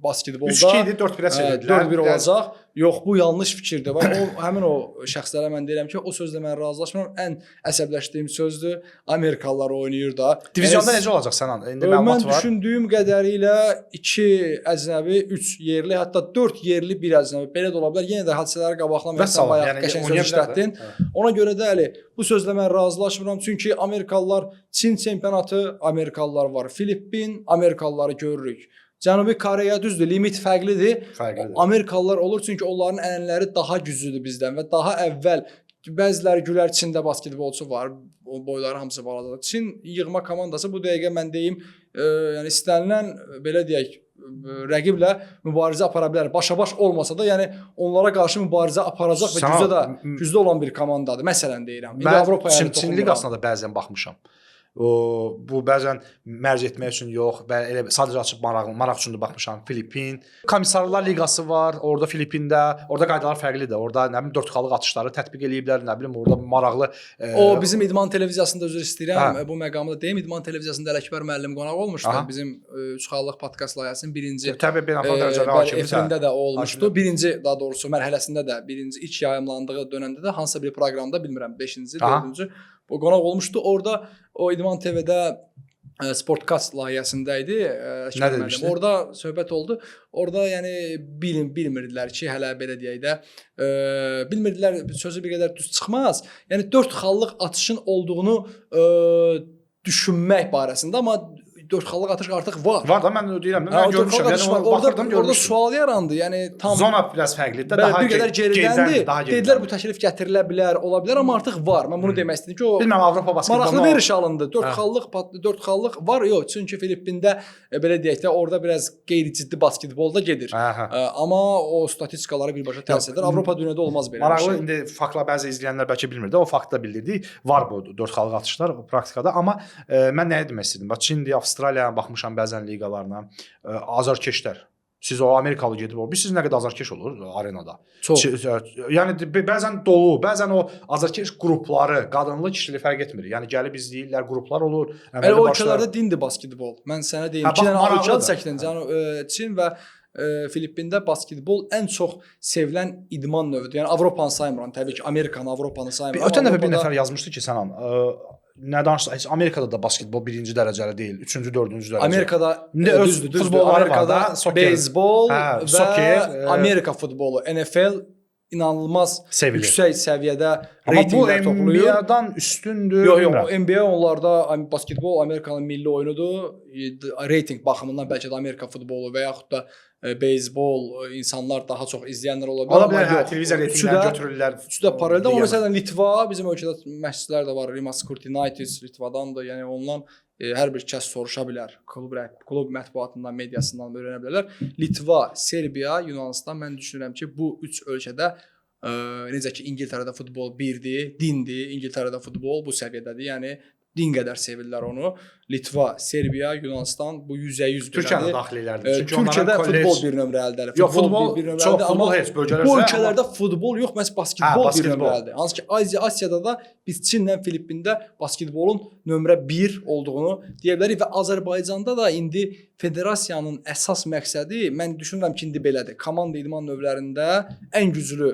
basketbolda 3-2 idi, 4-1-ə çevirdilər. 4-1 olacaq. Yox, bu yanlış fikirdir. Həmin o şəxslərə mən deyirəm ki, o sözlə mən razılaşmıram. Ən əsəbləşdiyim sözdür. Amerikalılar oynayır da. Divizionda necə olacaq Sənan? İndi məlumat var. Mən düşündüyüm qədərilə 2 əcnəbi, 3 yerli, hətta 4 yerli, 1 əcnəbi. Belə də ola bilər. Yenə də hadisələri qabaqlamayarsan, bayaq qəşəng söz işlətdin. Ona görə də bu sözlə mən razılaşmıram. Çünki Amerikalılar Çin çempionatı, Amerikalılar var. Filippin, Amerikalıları görürük. Cənubi Koreya düzdür, limit fərqlidir. Amerikalılar olur çünki onların ənənələri daha güclüdür bizdən və daha əvvəl bəziləri gülər Çində basketbolçu var, o boyları hamısı balacadır. Çin yığma komandası bu dəqiqə mən deyim, yəni istənilən belə deyək rəqiblə mübarizə apara bilər. Başa-baş olmasa da, yəni onlara qarşı mübarizə aparacaq və güclü olan bir komandadır. Məsələn deyirəm. Mən Çin liqasına da bəzən baxmışam. Bu bəzən mərc etmək üçün yox, elə sadəcə açıb maraq üçün də baxmışam. Filippin Komissarlar Liqası var, orada Filippində, orada qaydalar fərqlidir. Orada nə bilim 4 xallıq atışları tətbiq eləyiblər, nə bilim orada maraqlı. O bizim İdman televiziyasında üzr istəyirəm, bu məqamda deyim, İdman televiziyasında Ələkbər müəllim qonaq olmuşdu. Bizim 3 xallıq podkast layihəsinin birinci efirində də olmuşdu. Birinci, daha doğrusu mərhələsində də, birinci ilk yayımlandığı dövrdə də hansısa bir proqramda, bilmirəm 5-ci, 4-cü o qonaq olmuşdu. Orada o İdman TV-də Sportkast layihəsində idi. Nə demişdi? Orada söhbət oldu. Orada yəni bilmirdilər ki, hələ belə deyək də, bilmirdilər, sözü bir qədər düz çıxmaz. Yəni 4 xallıq atışın olduğunu düşünmək barəsində, amma 4 xallıq atış artıq var. Var da mən deyirəm, mən görmüşəm. Yəni baxırdım, orada sual yarandı. Yəni tam zona biraz fərqlidir, daha bir qədər geridəndi. Dedilər bu təklif gətirilə bilər, ola bilər, amma artıq var. Mən bunu demək istədim ki, o bilmirəm Avropa basketboluna maraqlı veriş alındı. 4 xallıq var, yox. Çünki Filippində belə deyək də orada biraz qeyri-ciddi basketbolda gedir. Amma o statistikalara birbaşa təsir edir. Avropa dünyada olmaz belə. Maraqlı indi faktla bəzi izləyənlər bəlkə bilmir də, o faktı da bildirdik. Var bu 4 xallıq atışlar praktikada, amma mən nəyə demək istədim? Bax Çin, Avstraliyaya baxmışam bəzən liqalarına. Azarkeşlər Siz o Amerikalı gedib o. Siz nə qədər azarkeş olur arenada. Çox. Yəni bəzən dolu, bəzən o azarkeş qrupları, qadınlı, kişili fərq etmir. Yəni gəlib izləyirlər, qruplar olur. Elə o ölkələrdə dindir basketbol. Mən sənə deyim, 2 dənə ölkə çəkdin. Yəni Çin və Filippində basketbol ən çox sevilən idman növüdür. Yəni Avropanı saymıram, təbii ki, Amerikanı, Avropanı saymıram. Ötən dəfə bir nəfər yazmışdı ki, Sənan, nə danışsa, heç Amerikada da basketbol 1-ci dərəcəli deyil, 3-cü, 4-cü dərəcəli. Amerikada düzdür. Amerikada beyzbol və Amerika futbolu, NFL inanılmaz sevilir. Yüksək səviyyədə reytinqlər toplayır. Amma bu NBA-dan üstündür. Yox, NBA onlarda basketbol Amerikanın milli oyunudur. Reytinq baxımından bəlkə də Amerika futbolu və yaxud da beyzbol insanlar daha çox izləyənlər ola bilər. Ola bilər, televiziya reytinqləri götürürlər. Üçdə paraleldə. Amma məsələn Litva, bizim ölkədə məşqçilər də var. Rimas Kurtinaitis Litvadandır. Yəni ondan hər bir kəs soruşa bilər. Klub mətbuatından, mediasından öyrənə bilərlər. Litva, Serbiya, Yunanistan, mən düşünürəm ki, bu üç ölkədə necə ki İngiltərədə futbol birdir, dindir. İngiltərədə futbol bu səviyyədədir. Yəni din qədər sevirlər onu. Litva, Serbiya, Yunanistan bu 100% Türkiyədə daxillərdir. Çünki Türkiyədə futbol bir nömrəlidir. Yox, futbol çox futbol heç bölgələrdə. Bu ölkələrdə futbol yox, məhz basketbol bir nömrəlidir. Hansı ki Asiyada da biz Çinlə Filippində basketbolun nömrə 1 olduğunu deyə bilərik və Azərbaycanda da indi federasiyanın əsas məqsədi, mən düşünürəm ki, indi belədir. Komanda idman növlərində ən güclü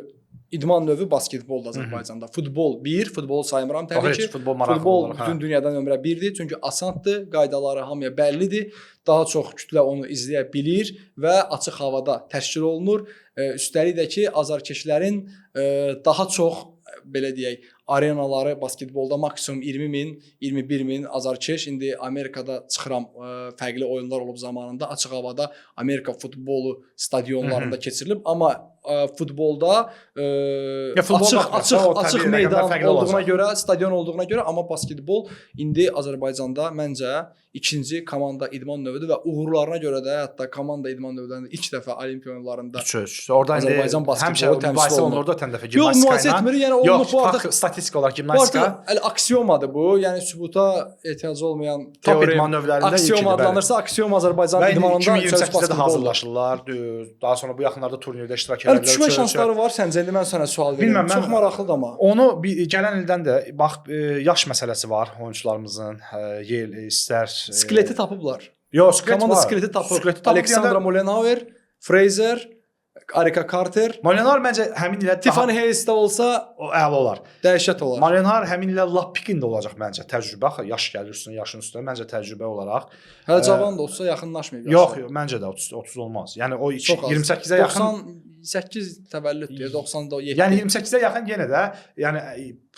İdman növü basketboldur Azərbaycanda. Futbol 1, futbolu saymıram təbii ki. Futbol bütün dünyada nömrə 1-dir. Çünki asandır, qaydaları hamıya bəllidir. Daha çox kütlə onu izləyə bilir və açıq havada təşkil olunur. Üstəlik də ki, azarkeşlərin daha çox belə deyək, arenaları basketbolda maksimum 20.000, 21.000 azarkeş. İndi Amerikada çıxıram, fərqli oyunlar olub zamanında açıq havada Amerika futbolu stadionlarında keçirilib, amma futbolda açıq meydan olduğuna görə, stadion olduğuna görə, amma basketbol indi Azərbaycanda məncə ikinci komanda idman növüdür və uğurlarına görə də hətta komanda idman növlərində ilk dəfə Olimpiya oyunlarında Azərbaycan basketbolu təmsil olunur. Orada tən dəfə gimnastika ilə. Yox, müasir etmir, yəni olunub bu artıq statistik olaraq gimnastika. Əli aksiomadır bu, yəni sübuta ehtiyacı olmayan top idman növlərində aksiom adlanırsa, aksiom Azərbaycan idmanında 2028-də də hazırlaşırlar. Daha sonra bu yaxınlarda turnirdə iştirak edirlər. Düşmə şansları var səncə? İndi mən sənə sual verirəm. Çox maraqlıdır amma. Onu gələn ildən də bax yaş məsələsi var oyunçularımızın, yel istər skeleti tapıblar. Yox, komanda skeleti tapıb. Aleksandra Molenauer, Fraser, Arika Carter. Molenar məncə həmin ilə Tiffany Hayes'də olsa əla olar. Dəhşət olar. Molenar həmin ilə lap pikində olacaq məncə. Təcrübə, yaş gəlir üstünə, yaşın üstünə məncə təcrübə olaraq. Hələ cavan da olsa yaxınlaşmayıb. Yox, məncə də 30 olmaz. Yəni o 28-ə yaxın 98 təvəllüddür, 97. Yəni 28-ə yaxın yenə də yəni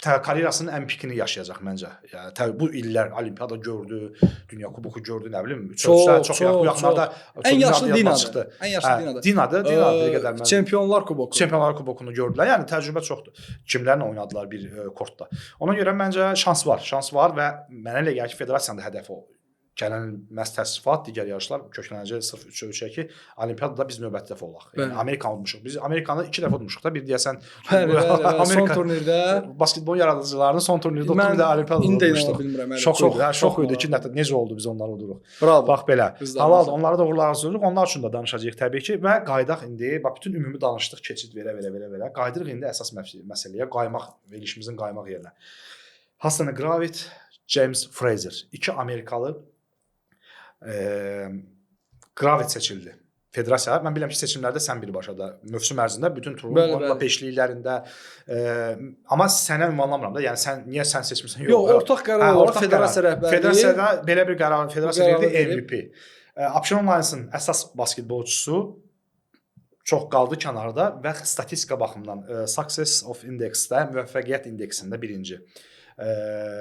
karyerasının ən pikini yaşayacaq məncə. Yəni bu illər Olimpiyada gördü, Dünya Kuboku gördü, nə bilim, çox yaxınlarda ən yaşlı Dinadır. Ən yaşlı Dinadır. Dinadır qədər mən. Çempionlar Kuboku. Çempionlar Kubokunu gördülər. Yəni təcrübə çoxdur. Kimlərlə oynadılar bir kortda. Ona görə məncə şans var və mənə elə gəlir ki, federasiyanın da hədəfi o. Gələn məhz təsnifat, digər yarışlar köklənəcək sırf 3 ölçək ki, Olimpiyadada biz növbəti dəfə olaq. Yəni Amerikanı udmuşuq. Biz Amerikanı 2 dəfə udmuşuq da. Bir deyəsən son turnirdə basketbol yaradıcılarının son turnirdə oturub da Olimpiyada udmuşduq. Şok idi ki, necə oldu biz onları uduruq. Bravo. Bax belə. Halal onlara da uğurlar arzulayırıq. Onlar üçün də danışacağıq təbii ki və qayıdaq indi. Bax bütün ümumi danışdıq, keçid verə. Qayıdırıq indi əsas məsələyə, verilişimizin qaymaq yerinə. Hassan Gravit, James Fraser, 2 Amerikalı Gravit seçildi. Federasiya, mən bilirəm ki, seçimlərdə sən birbaşa da mövsüm ərzində bütün turun beşliklərində amma sənə ünvanlamıram da. Yəni sən niyə sən seçmisən? Yox, ortaq qərar olaraq federasiya rəhbərliyi. Federasiyada belə bir qərar, federasiya verdi MVP. Abşeron Lions'ın əsas basketbolçusu çox qaldı kənarda və statistika baxımından Success of Index-də, müvəffəqiyyət indeksində birinci.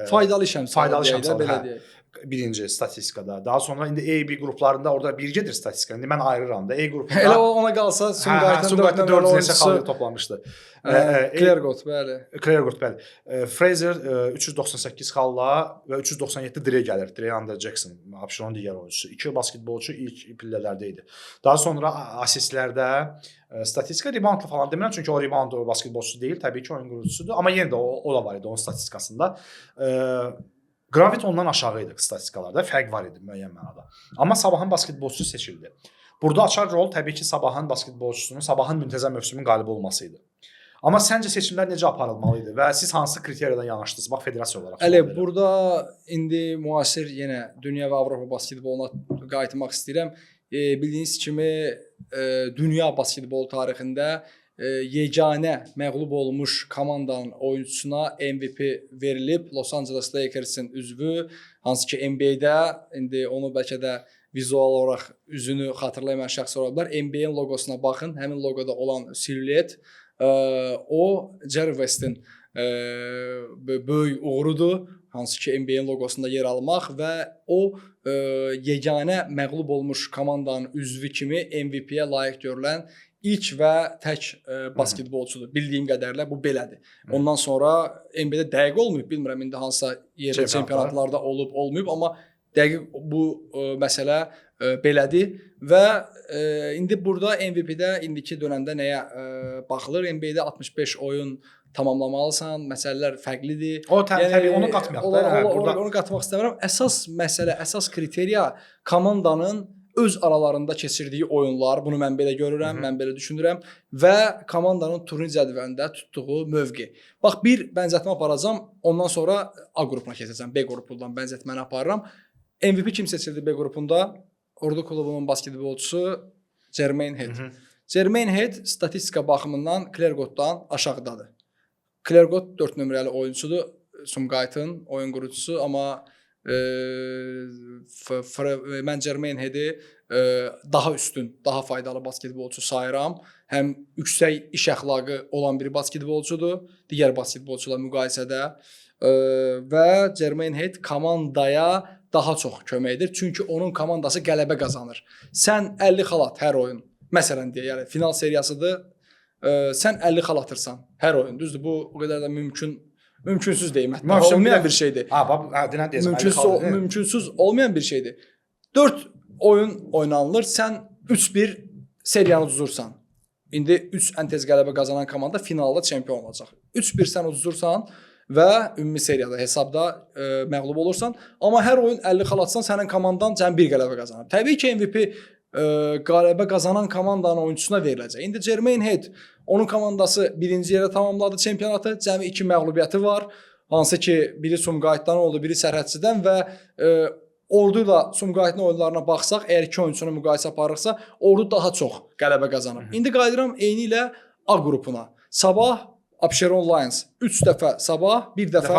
Faydalı iş həmsal belə deyək. Birinci statistikada. Daha sonra indi A-B qruplarında orada birgədir statistika. İndi mən ayırıram da. A qrupunda elə ona qalsa Sumqayıtın 4 neçə xalq toplamışdı. Cleargot, bəli. Cleargot, bəli. Fraser 398 xalla və 397 dirə gəlir. DeAndre Jackson, Abşeron digər oyunçusu. 2 basketbolçu ilk pillələrdə idi. Daha sonra assistlərdə statistika reboundla falan demirəm çünki o rebound basketbolçusu deyil, təbii ki, oyun qurucusudur, amma yenə də o da var idi onun statistikasında. Gravit ondan aşağı idi statistikalarda, fərq var idi müəyyən mənada. Amma sabahın basketbolçusu seçildi. Burada açar rol təbii ki, Sabahın basketbolçusunun, Sabahın müntəzəm mövsümün qalibi olması idi. Amma səncə seçimlər necə aparılmalı idi və siz hansı kriteriyadan yanaşdınız? Bax, federasiya olaraq. Əli, burada indi müasir yenə dünya və Avropa basketboluna qayıtmaq istəyirəm. Bildiyiniz kimi dünya basketbol tarixində yeganə məğlub olmuş komandanın oyunçusuna MVP verilib. Los Angeles Lakers'in üzvü, hansı ki NBA-də indi onu bəlkə də vizual olaraq üzünü xatırlamayan şəxs ola bilər. NBA-in loqosuna baxın, həmin loqoda olan silüet o Jerry West'in böyük uğurudur, hansı ki NBA-in loqosunda yer almaq və o yeganə məğlub olmuş komandanın üzvü kimi MVP-yə layiq görülən ilk və tək basketbolçudur. Bildiyim qədərlə bu belədir. Ondan sonra NBA-də dəqiq olmayıb, bilmirəm indi hansısa yerli çempionatlarda olub, olmayıb, amma dəqiq bu məsələ belədir və indi burada MVP-də indiki dönəmdə nəyə baxılır? NBA-də 65 oyun tamamlamalısan, məsələlər fərqlidir. O təbii onu qatmayaq da. Onu qatmaq istəmirəm. Əsas məsələ, əsas kriteriya komandanın öz aralarında keçirdiyi oyunlar, bunu mən belə görürəm, mən belə düşünürəm və komandanın turnir cədvəlində tutduğu mövqe. Bax, bir bənzətmə aparacağam, ondan sonra A qrupuna keçəcəm, B qrupundan bənzətməni aparıram. MVP kim seçildi B qrupunda? Ordu klubunun basketbolçusu Jermaine Head. Jermaine Head statistika baxımından Clergottdan aşağıdadır. Clergott 4 nömrəli oyunçudur, Sumqayıtın oyun qurucusu, amma mən Jermaine Head'i daha üstün, daha faydalı basketbolçu sayıram. Həm yüksək iş əxlaqı olan bir basketbolçudur, digər basketbolçularla müqayisədə və Jermaine Head komandaya daha çox kömək edir. Çünki onun komandası qələbə qazanır. Sən 50 xal at hər oyun. Məsələn deyə, yəni final seriyasıdır. Sən 50 xal atırsan hər oyun. Düzdür, bu o qədər də mümkünsüz deyim. Hətta olmayan bir şeydir. Mümkünsüz olmayan bir şeydir. 4 oyun oynanılır. Sən 3-1 seriyanı uduzursan. İndi 3 ən tez qələbə qazanan komanda finalda çempion olacaq. 3-1 sən uduzursan və ümumi seriyada hesabda məğlub olursan, amma hər oyun 50 xal atsan sənin komandan cəmi bir qələbə qazanır. Təbii ki, MVP qələbə qazanan komandanın oyunçusuna veriləcək. İndi Jermaine Head, onun komandası birinci yerə tamamladı çempionatı, cəmi 2 məğlubiyyəti var. Hansı ki, biri Sumqayıtdan oldu, biri Sərhədçidən və Ordu ilə Sumqayıtın oyunlarına baxsaq, əgər 2 oyunçunu müqayisə aparırsa, Ordu daha çox qələbə qazanır. İndi qayıdıram eyni ilə A qrupuna. Sabah Abşeron Lions 3 dəfə Sabah, bir dəfə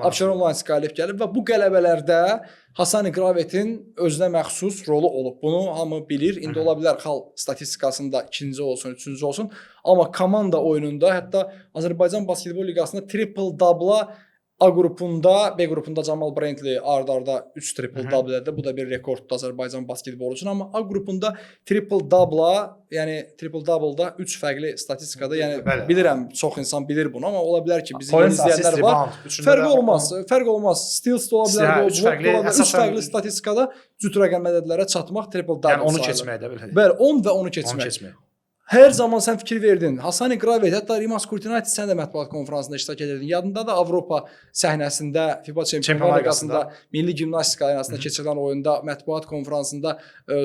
Abşeron Lions qalib gəlib və bu qələbələrdə Hasan İqravetin özünə məxsus rolu olub. Bunu hamı bilir. İndi ola bilər xal statistikasında 2-ci olsun, 3-cü olsun. Amma komanda oyununda, hətta Azərbaycan Basketbol Liqasında triple-double'a A qrupunda, B qrupunda Camal Brentli ard-arda 3 triple-double'də. Bu da bir rekorddur Azərbaycan basketbolu üçün. Amma A qrupunda triple-double'a, yəni triple-double'da 3 fərqli statistikada, yəni bilirəm, çox insan bilir bunu, amma ola bilər ki, bizi izləyənlər var. Fərq olmaz. Steals da ola bilər, 3 fərqli statistikada cüt rəqəm ədədlərə çatmaq triple-double sayılır. Yəni onu keçmək də belə. Bəli, 10 və onu keçmək. Hər zaman sən fikir verdin. Hasan İqravet, hətta Rimas Kurtinaitis sən də mətbuat konfransında iştirak edirdin. Yadında da Avropa səhnəsində, FIBA Çempionlar Liqasında, Milli Gimnastika Arenasında keçirilən oyunda mətbuat konfransında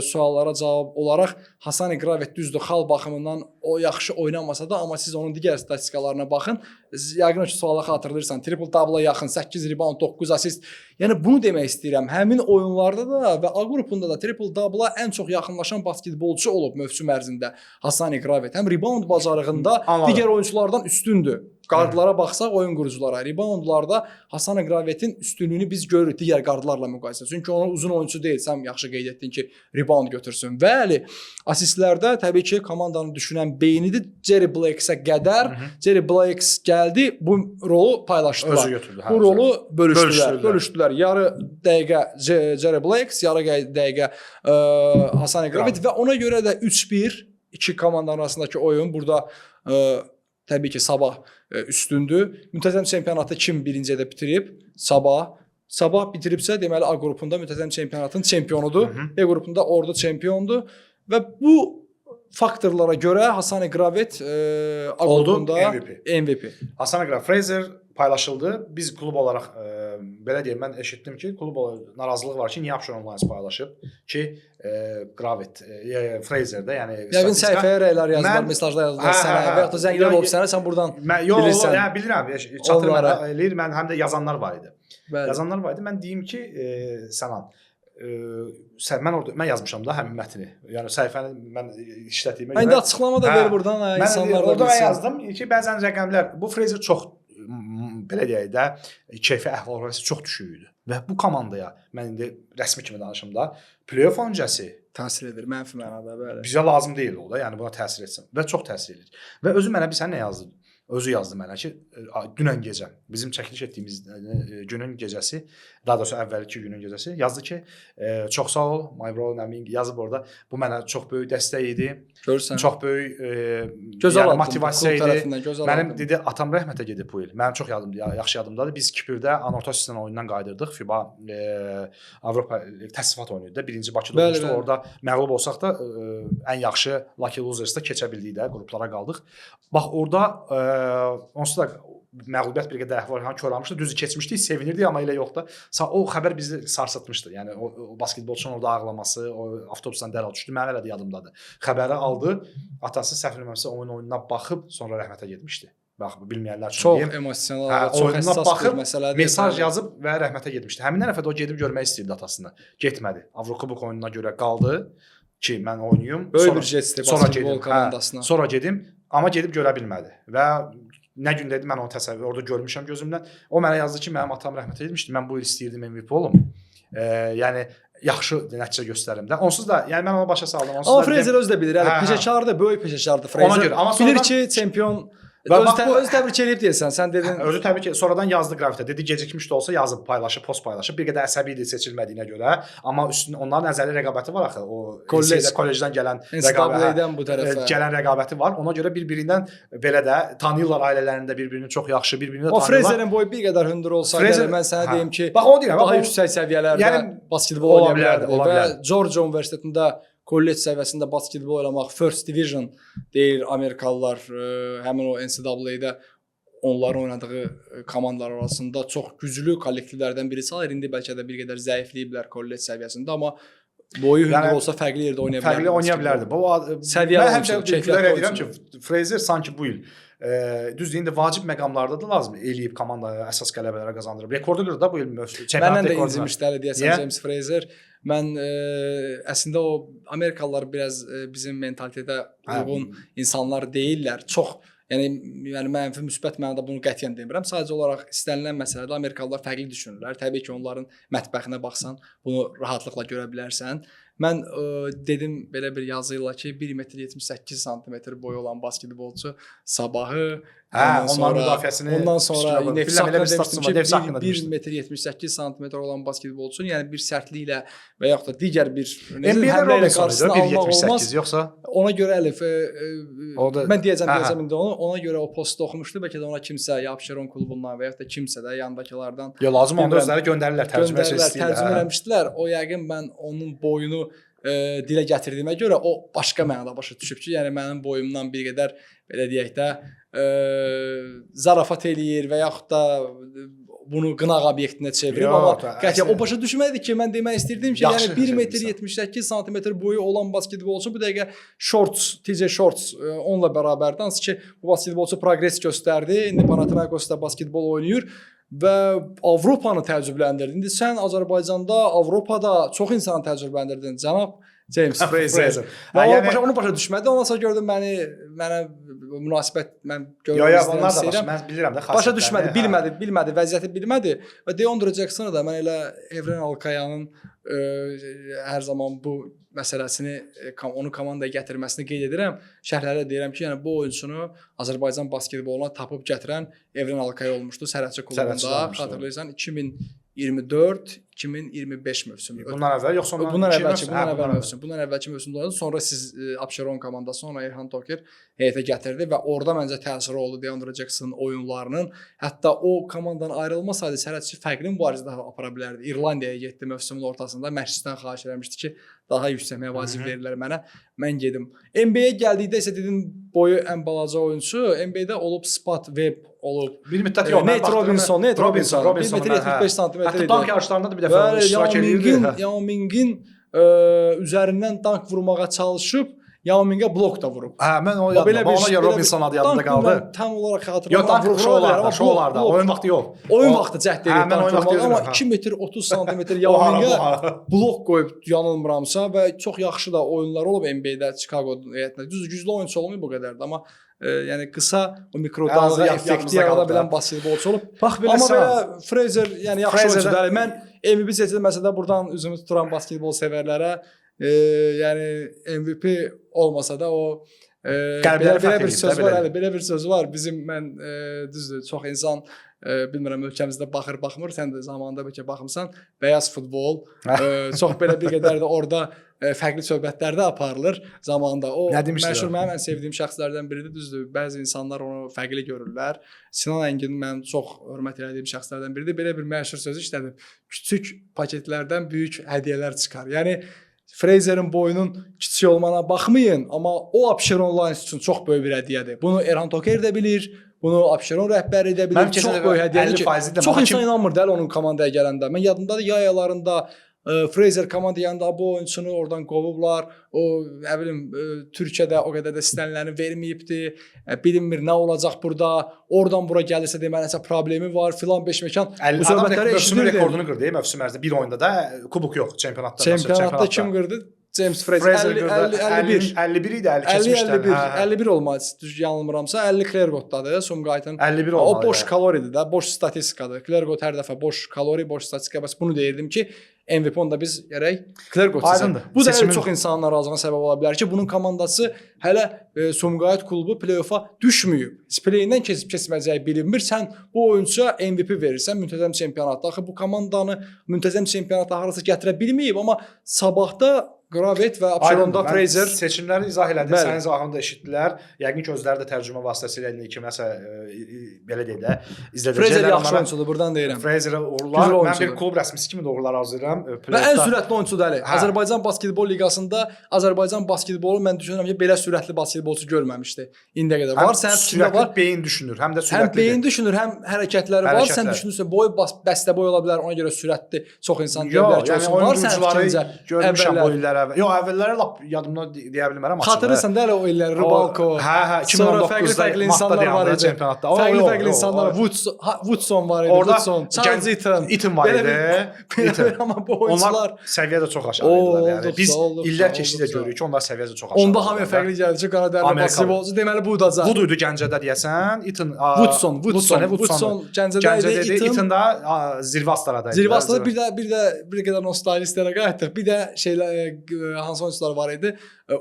suallara cavab olaraq Hasan İqravet düzdür, xal baxımından o yaxşı oynamasa da, amma siz onun digər statistikalarına baxın. Yəqin ki, suala xatırlayırsan, triple-double'a yaxın 8 rebound, 9 assist. Yəni bunu demək istəyirəm. Həmin oyunlarda da və A qrupunda da triple-double'a ən çox yaxınlaşan basketbolçu olub mövsüm ərzində Hasan İqravet. Həm rebound bacarığında digər oyunçulardan üstündür. Qardlara baxsaq, oyun quruculara, reboundlarda Hasan İqravetin üstünlüyünü biz görürük digər qardlarla müqayisə. Çünki onun uzun oyunçu deyil. Sən yaxşı qeyd etdin ki, rebound götürsün. Bəli, assistlərdə təbii ki, komandanı düşünən beynidir. Jerry Blakes-ə qədər. Jerry Blakes gəldi, bu rolu paylaşdılar. Özü götürdü. Bu rolu bölüşdülər. Yarı dəqiqə Jerry Blakes, yarı dəqiqə Hasan İqravet və ona görə də 3-1 iki komandanın arasındakı oyun burada təbii ki, Sabah üstündür. Müntəzəm çempionatı kim birincidə bitirib? Sabah. Sabah bitiribsə, deməli A qrupunda müntəzəm çempionatın çempionudur. B qrupunda Ordu çempiondur və bu faktorlara görə Hasan İqravet A qrupunda MVP. Hasan İqravet, Fraser paylaşıldı. Biz klub olaraq belə deyim, mən eşitdim ki, klub narazılıq var ki, niyə Abşeron Lions paylaşıb ki, Gravit, Fraser də, yəni Yəqin səhifəyə rəylər yazdılar, Mən- mesajlar yazdılar Hə, sənə hə, və ya da zənglər olub sənə, sən buradan Yox, bilirsən. yəni bilirəm, çatır Onlara. mənə eləyir, mən həm də yazanlar var idi. Bəli. Yazanlar var idi. Mən deyim ki, Sənan, mən yazmışam da həmin mətni. Yəni səhifəni mən işlətdiyimə görə. İndi açıqlama da ver buradan, insanlar da orada bilsin. yazdım ki, bəzən rəqəmlər, bu Fraser çox belə deyək də, keyfi əhval-ruhiyyəsi çox düşük idi. Və bu komandaya mən indi rəsmi kimi danışım da, play-off öncəsi Təsir edir, mənfi mənada, bəli. bizə lazım deyil o da, yəni buna təsir etsin və çox təsir edir. Və özü mənə bilirsən nə yazdı? Özü yazdı mənə ki, dünən gecə, bizim çəkiliş etdiyimiz günün gecəsi, daha doğrusu əvvəlki günün gecəsi yazdı ki, çox sağ ol, my bro, Nəmin yazıb orada. Bu mənə çox böyük dəstək idi. Görürsən. Çox böyük Gözəl motivasiya idi. Mənim idi. dedi atam rəhmətə gedib bu il. Mənim çox yaxşı yadımdadır. Biz Kipirdə anorta sistem oyunundan qayıdırdıq. FIBA Avropa təsnifat oyunu idi da. Birinci Bakıda olmuşdu. Orada məğlub olsaq da ən yaxşı Lucky Losers'da keçə bildik də, qruplara qaldıq. Bax orada onsuz da məğlubiyyət bir qədər əhval körəlmişdi. Düzü keçmişdik, sevinirdik, amma elə yox da. O xəbər bizi sarsıtmışdı. Yəni o basketbolçunun orada ağlaması, o avtobusdan dərhal düşdü. Mənim elə də yadımdadır. Xəbəri aldı, atası səhv eləmirəmsə oyununa baxıb sonra rəhmətə getmişdi. Bax, bilməyənlər üçün deyim. Çox emosional, çox həssas bir məsələdir. Mesaj yazıb və rəhmətə getmişdi. Həmindən dəfə də o gedib görmək istəyirdi atasını. Getmədi. Avrokubok oyununa görə qaldı ki, mən oynayım. Böyük bir jestdir basketbol komandasına. Sonra gedim, amma gedib görə bilmədi. Və nə gün dedi, mən onu təsəvvür orada görmüşəm gözümdən. O mənə yazdı ki, mənim atam rəhmətə getmişdi. Mən bu il istəyirdim MVP olum. Yəni yaxşı nəticə göstərim də. Onsuz da, yəni mən ona başa saldım. Amma Fraser özü də bilir, peşəkardır, böyük peşəkardır Fraser. Ona görə, amma bilir ki, çempion özü təbrik eləyib deyəsən, sən dedin. Özü təbii ki, sonradan yazdı qrafikdə. Dedi gecikmiş də olsa yazıb, paylaşıb, post paylaşıb. Bir qədər əsəbi idi seçilmədiyinə görə, amma onların əzəli rəqabəti var axı. O kollecdən gələn rəqabətdən bu tərəfə gələn rəqabəti var. Ona görə bir-birindən belə də tanıyırlar, ailələrində bir-birini çox yaxşı, bir-birini də tanıyırlar. O Fraserin boyu bir qədər hündür olsaydı, mən sənə deyim ki, bax o deyirəm, daha yüksək səviyyələrdə basketbol oynaya bilərdi və Georgia Universitetində kollec səviyyəsində basketbol oynamaq, First Division deyir Amerikalılar, həmin o NCAA-də onların oynadığı komandalar arasında çox güclü kollektivlərdən birisi alır. İndi bəlkə də bir qədər zəifləyiblər kollec səviyyəsində, amma boyu hündür olsa fərqli yerdə oynaya bilərdi. Fərqli oynaya bilərdi. Bu səviyyə mən həmişə deyirəm ki, Fraser sanki bu il düzdür, indi vacib məqamlarda da lazım eləyib komandaya əsas qələbələrə qazandırıb. Rekordu qırdı da bu il çempionat rekordu. Məndən də incimişdi hələ deyəsən James Fraser. Mən əslində o Amerikalılar biraz bizim mentalitetə uyğun insanlar deyillər. Çox, yəni mənfi müsbət mənada bunu qətiyyən demirəm. Sadəcə olaraq istənilən məsələdə Amerikalılar fərqli düşünürlər. Təbii ki, onların mətbəxinə baxsan, bunu rahatlıqla görə bilərsən. Mən dedim belə bir yazı ilə ki, 1.78 m boyu olan basketbolçu sabahı ondan sonra Nefis haqqında demişdim ki, 1.78 m olan basketbolçu, yəni bir sərtliklə və yaxud da digər bir həmlə ilə qarşısına almaq olmaz. Yoxsa ona görə Əlif mən deyəcəm indi onu, ona görə o postda oxumuşdu, bəlkə də ona kimsə ya Abşeron klubundan və yaxud da kimsə də yanındakılardan lazım onda özləri göndərirlər, tərcümə eləmişdilər. O yəqin mən onun boyunu dilə gətirdiyimə görə o başqa mənada başa düşüb ki, yəni mənim boyumdan bir qədər belə deyək də zarafat eləyir və yaxud da bunu qınaq obyektinə çevirib, amma qətiyyən o başa düşmədi ki, mən demək istirdim ki, yəni 1.78 m boyu olan basketbolçu bu dəqiqə Shorts, TJ Shorts onunla bərabərdir. Hansı ki, bu basketbolçu progres göstərdi. İndi Panathinaikosda basketbol oynayır və Avropanı təəccübləndirdi. İndi sən Azərbaycanda, Avropada çox insanı təəccübləndirdin, cənab James Fraser. Onu başa düşmədi. Ondan sonra gördüm mənə münasibət mən görürəm istəyirəm. Mən bilirəm də xasiyyətlərini. Başa düşmədi, bilmədi, vəziyyəti bilmədi və DeAndre Jackson da mən elə Evren Alkayanın hər zaman bu məsələsini onu komandaya gətirməsini qeyd edirəm. Şərhlərdə deyirəm ki, yəni bu oyunçunu Azərbaycan basketboluna tapıb gətirən Evren Alkaya olmuşdu Sərhədçi klubunda. Xatırlayırsan 2024-2025 mövsümü. Bundan əvvəl yoxsa bundan əvvəlki mövsümdə oynadı. Sonra siz Abşeron komandası, sonra Erhan Toker heyətə gətirdi və orada məncə təsiri oldu DeAndre Jackson'ın oyunlarının. Hətta o komandadan ayrılmasaydı Sərhədçi fərqli mübarizə daha apara bilərdi. İrlandiyaya getdi mövsümün ortasında. Məşqçidən xahiş eləmişdi ki, daha yüksək vacib verirlər mənə. Mən gedim. NBA-yə gəldikdə isə dedim boyu ən balaca oyunçu, NBA-də olub Spot Webb olub. Bir müddət yox, Nate Robinson, 1.75 sm Hətta dank yarışlarında da bir dəfə iştirak edirdi. Yao Ming'in üzərindən dank vurmağa çalışıb Yao Ming'ə blok da vurub. Hə, mən o yadımda. Ona Robinson adı yadımda qaldı. Tam olaraq xatırlamıram. Yox, dank vuruşu olardı. Oyun vaxtı yox. Oyun vaxtı cəhd edir. Mən oyun vaxtı amma 2 metr 30 sm Yao Ming'ə blok qoyub yanılmıramsa və çox yaxşı da oyunlar olub NBA-də, Chicago heyətində. Düz güclü oyunçu olmayıb bu qədər də, amma yəni qısa o mikrodalğa effekti yarada bilən basketbolçu olub. Bax belə amma belə Fraser yəni yaxşı oyunçudur. Mən MVP seçilməsə də buradan üzümü tuturam basketbol sevərlərə. Yəni MVP olmasa da o belə bir söz var, belə bir söz var. Bizim mən düzdür, çox insan bilmirəm ölkəmizdə baxmır. Sən də zamanında bəlkə baxmısan. Bəyaz futbol çox belə bir qədər də orada fərqli söhbətlər də aparılır zamanında. O məşhur mənim ən sevdiyim şəxslərdən biridir. Düzdür, bəzi insanlar onu fərqli görürlər. Sinan Əngin mənim çox hörmət etdiyim şəxslərdən biridir. Belə bir məşhur sözü işlədim. Küçük paketlərdən böyük hədiyyələr çıxar. Yəni Fraser'in boyunun kiçik olmana baxmayın, amma o Abşeron Lions üçün çox böyük bir hədiyyədir. Bunu Erhan Toker də bilir, bunu Abşeron rəhbəri də bilir. Çox böyük hədiyyədir. Çox insan inanmırdı onun komandaya gələndə. Mən yadımdadır yayalarında Fraser komandaya yanında bu oyunçunu oradan qovublar. O nə bilim Türkiyədə o qədər də istəniləni verməyibdi. Bilinmir nə olacaq burada. Oradan bura gəlirsə deməli nəsə problemi var. Filan beşməkan bu söhbətləri mövsüm rekordunu qırdı, mövsüm ərzində bir oyunda da kubok yox çempionatda. Çempionatda kim qırdı? James Fraser 51 idi, 50 keçmişlər. 51 olmalı. Düz yanılmıramsa 50 Clergottdadır. Sumqayıtın 51 olmalı. O boş kaloridir də, boş statistikadır. Clergott hər dəfə boş kalori, boş statistika. Bəs bunu deyirdim ki, MVP-ni da biz gərək Clergott seçək. Bu da çox insanın narazılığına səbəb ola bilər ki, bunun komandası hələ Sumqayıt klubu play-offa düşməyib. Play-indən keçib-keçməyəcəyi bilinmir. Sən bu oyunçuya MVP verirsən müntəzəm çempionatda. Axı bu komandanı müntəzəm çempionata harasa gətirə bilməyib, amma sabahda Gravet və Abşeronda Fraser seçimləri izah elədi. Sənin izahını da eşitdilər. Yəqin ki, özləri də tərcümə vasitəsilə kiməsə belə deyək də izlədəcəklər. Fraser yaxşı oyunçudur, buradan deyirəm. Fraserə uğurlar. Mən bir klub rəsmisi kimi də uğurlar arzulayıram. Və ən sürətli oyunçudur Əli. Azərbaycan basketbol liqasında Azərbaycan basketbolu mən düşünürəm ki, belə sürətli basketbolçu görməmişdi. İndiyə qədər var. Sənin fikrində var. Beyin düşünür, həm də sürətlidir. Həm beyin düşünür, həm hərəkətləri var. Sən düşünürsən, boy bəstə boy ola bilər, ona görə sürətli. Çox insan deyə bilər ki, var sənin fikrində. Görmüşəm bu illərə. Yox, əvvəlləri lap yadımda deyə bilmərəm. Xatırlayırsan da elə o illəri Rubalko. Hə, 2019-da fərqli insanlar var idi çempionatda. Fərqli insanlar, Woodson var idi, Woodson, Charles Eaton var idi. Amma bu oyuncular səviyyə də çox aşağı idilər. Yəni biz illər keçdikcə görürük ki, onlar səviyyəsi çox aşağı. Onda hamıya fərqli gəlir ki, Qaradərli basketbolçu deməli bu udacaq. Budur idi Gəncədə deyəsən. Eaton, Woodson Gəncədə idi. Eaton da Zirvə Astarada idi. Zirvə Astarada bir qədər nostalgistlərə qayıtdıq. Bir də şeylər hansı oyuncular var idi?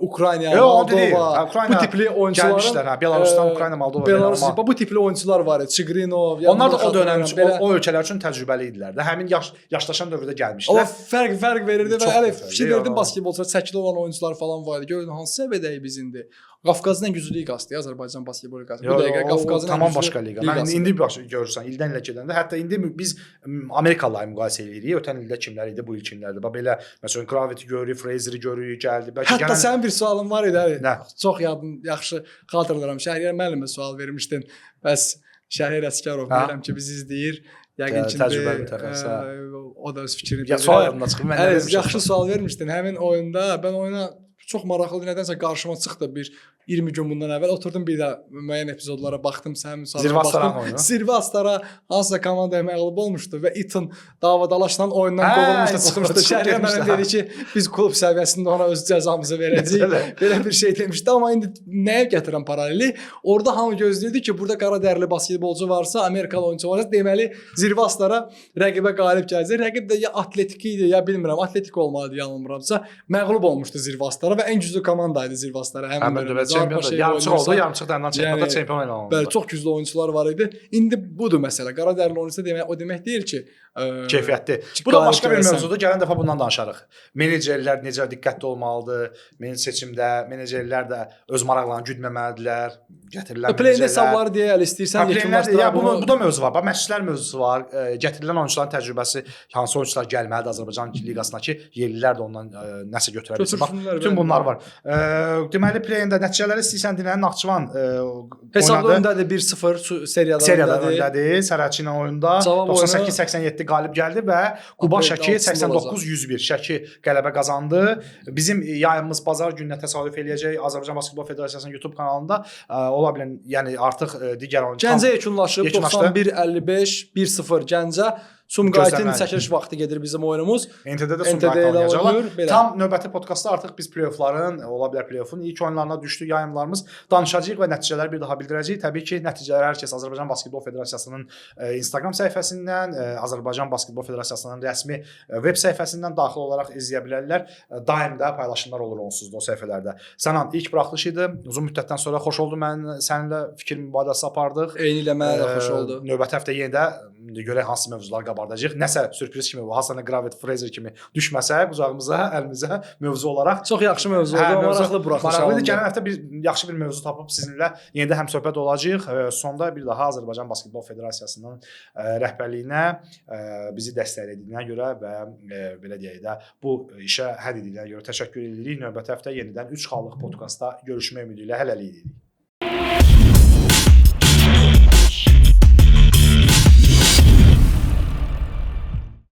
Ukrayna, Moldova, bu tipli oyuncuların Belarusdan Ukrayna, Moldova. Bu tipli oyunçular var idi. Çigrinov. Onlar da o dönəm o ölkələr üçün təcrübəli idilər də. Həmin yaşlaşan dövrdə gəlmişlər. O fərq verirdi və elə fikir verdim basketbolçular çəkili olan oyuncular falan var idi. Görün hansı səviyyədəyik biz indi. Qafqazın ən güclü liqasıdır Azərbaycan basketbol liqası. Bu dəqiqə Qafqazın tamam başqa liqa. Mən indi görürsən, ildən ilə gedəndə, hətta indi biz Amerikalıları müqayisə edirik. Ötən ildə kimlər idi, bu il kimlərdir? Bax belə məsələn Gravity görürük, Fraser-i görürük, gəldi. Hətta sənin bir sualın var idi Əli. Çox yaxşı xatırlayıram. Şəhriyar müəllimə sual vermişdin. Bəs Şəhriyar Əsgərov bilirəm ki, bizi izləyir. Yəqin ki, o da öz fikrini bildirir. Sual yadımdan çıxıb. Əli, yaxşı sual vermişdin. Həmin oyunda mən oyuna çox maraqlı nədənsə qarşıma çıxdı bir 20 gün bundan əvvəl oturdum bir də müəyyən epizodlara baxdım, sənin Zirvə Astara oyunu. Zirvə Astara hansısa komandaya məğlub olmuşdu və Eaton davadalaşla oyundan qovulmuşdu, çıxmışdı. Şəhriyar müəllim dedi ki, biz klub səviyyəsində ona öz cəzamızı verəcəyik. Belə bir şey demişdi, amma indi nəyə gətirəm paraleli? Orada hamı gözləyirdi ki, burada qaradərli basketbolcu varsa, Amerikalı oyunçu varsa, deməli Zirvə Astara rəqibə qalib gələcək. Rəqib də ya Atletiki idi, ya bilmirəm, Atletik olmalıdır yanılmıramsa, məğlub olmuşdu Zirvə Astara Qələbə ən güclü komanda idi Zirvaslara Həmin dövlət çempionu yarımçıq oldu, yarımçıqlarından çempionatda çempion elan olundu. Bəli, çox güclü oyunçular var idi. İndi budur məsələ. Qaradərili oyunçu demək o demək deyil ki, keyfiyyətli. Bu da başqa bir mövzudur. Gələn dəfə bundan danışarıq. Menecerlər necə diqqətli olmalıdır? Seçimdə menecerlər də öz maraqlarını güdməməlidirlər. Gətirilən Playin hesabları deyə istəyirsən yekunlaşdıra bunu. Bu da mövzu var. Məşqçilər mövzusu var. Gətirilən oyunçuların təcrübəsi, hansı oyunçular gəlməlidir Azərbaycan liqasına ki, yerlilər də ondan nəsə götürə bilsin. Bax, bütün bunlar var. Deməli playində nəticələri istəyirsən dinləyin. Naxçıvan hesabda öndədir 1-0 seriyada öndədir. Sərhədçi ilə oyunda 98-87 qalib gəldi və Quba Şəki 89-101 Şəki qələbə qazandı. Bizim yayımımız bazar gününə təsadüf eləyəcək Azərbaycan Basketbol Federasiyasının YouTube kanalında. Ola bilən, yəni artıq digər oyun Gəncə yekunlaşıb 91-55 1-0 Gəncə. Sumqayıtın çəkiliş vaxtı gedir bizim oyunumuz. NTD-də Sumqayıt oynayacaqlar. Tam növbəti podkastda artıq biz play-offların, ola bilər play-offun ilk oyunlarına düşdü yayımlarımız. Danışacağıq və nəticələri bir daha bildirəcəyik. Təbii ki, nəticələri hər kəs Azərbaycan Basketbol Federasiyasının Instagram səhifəsindən, Azərbaycan Basketbol Federasiyasının rəsmi web səhifəsindən daxil olaraq izləyə bilərlər. Daim də paylaşımlar olur onsuz da o səhifələrdə. Sənan, ilk buraxılış idi. Uzun müddətdən sonra xoş oldu. Mən səninlə fikir mübadiləsi apardıq. Eyni ilə mənə də xoş oldu. Növbəti həftə yenə də görək hansı mövzular qabardacağıq. Nəsə sürpriz kimi bu Hasan Gravet Fraser kimi düşməsə qucağımıza, əlimizə mövzu olaraq çox yaxşı mövzu oldu. Maraqlı buraxılış. Maraqlı. Gələn həftə bir yaxşı bir mövzu tapıb sizinlə yenə də həmsöhbət olacağıq. Sonda bir daha Azərbaycan Basketbol Federasiyasının rəhbərliyinə bizi dəstəklədiyinə görə və belə deyək də bu işə həll edildiyinə görə təşəkkür edirik. Növbəti həftə yenidən 3 xallıq podkastda görüşmək ümidi ilə hələlik edirik.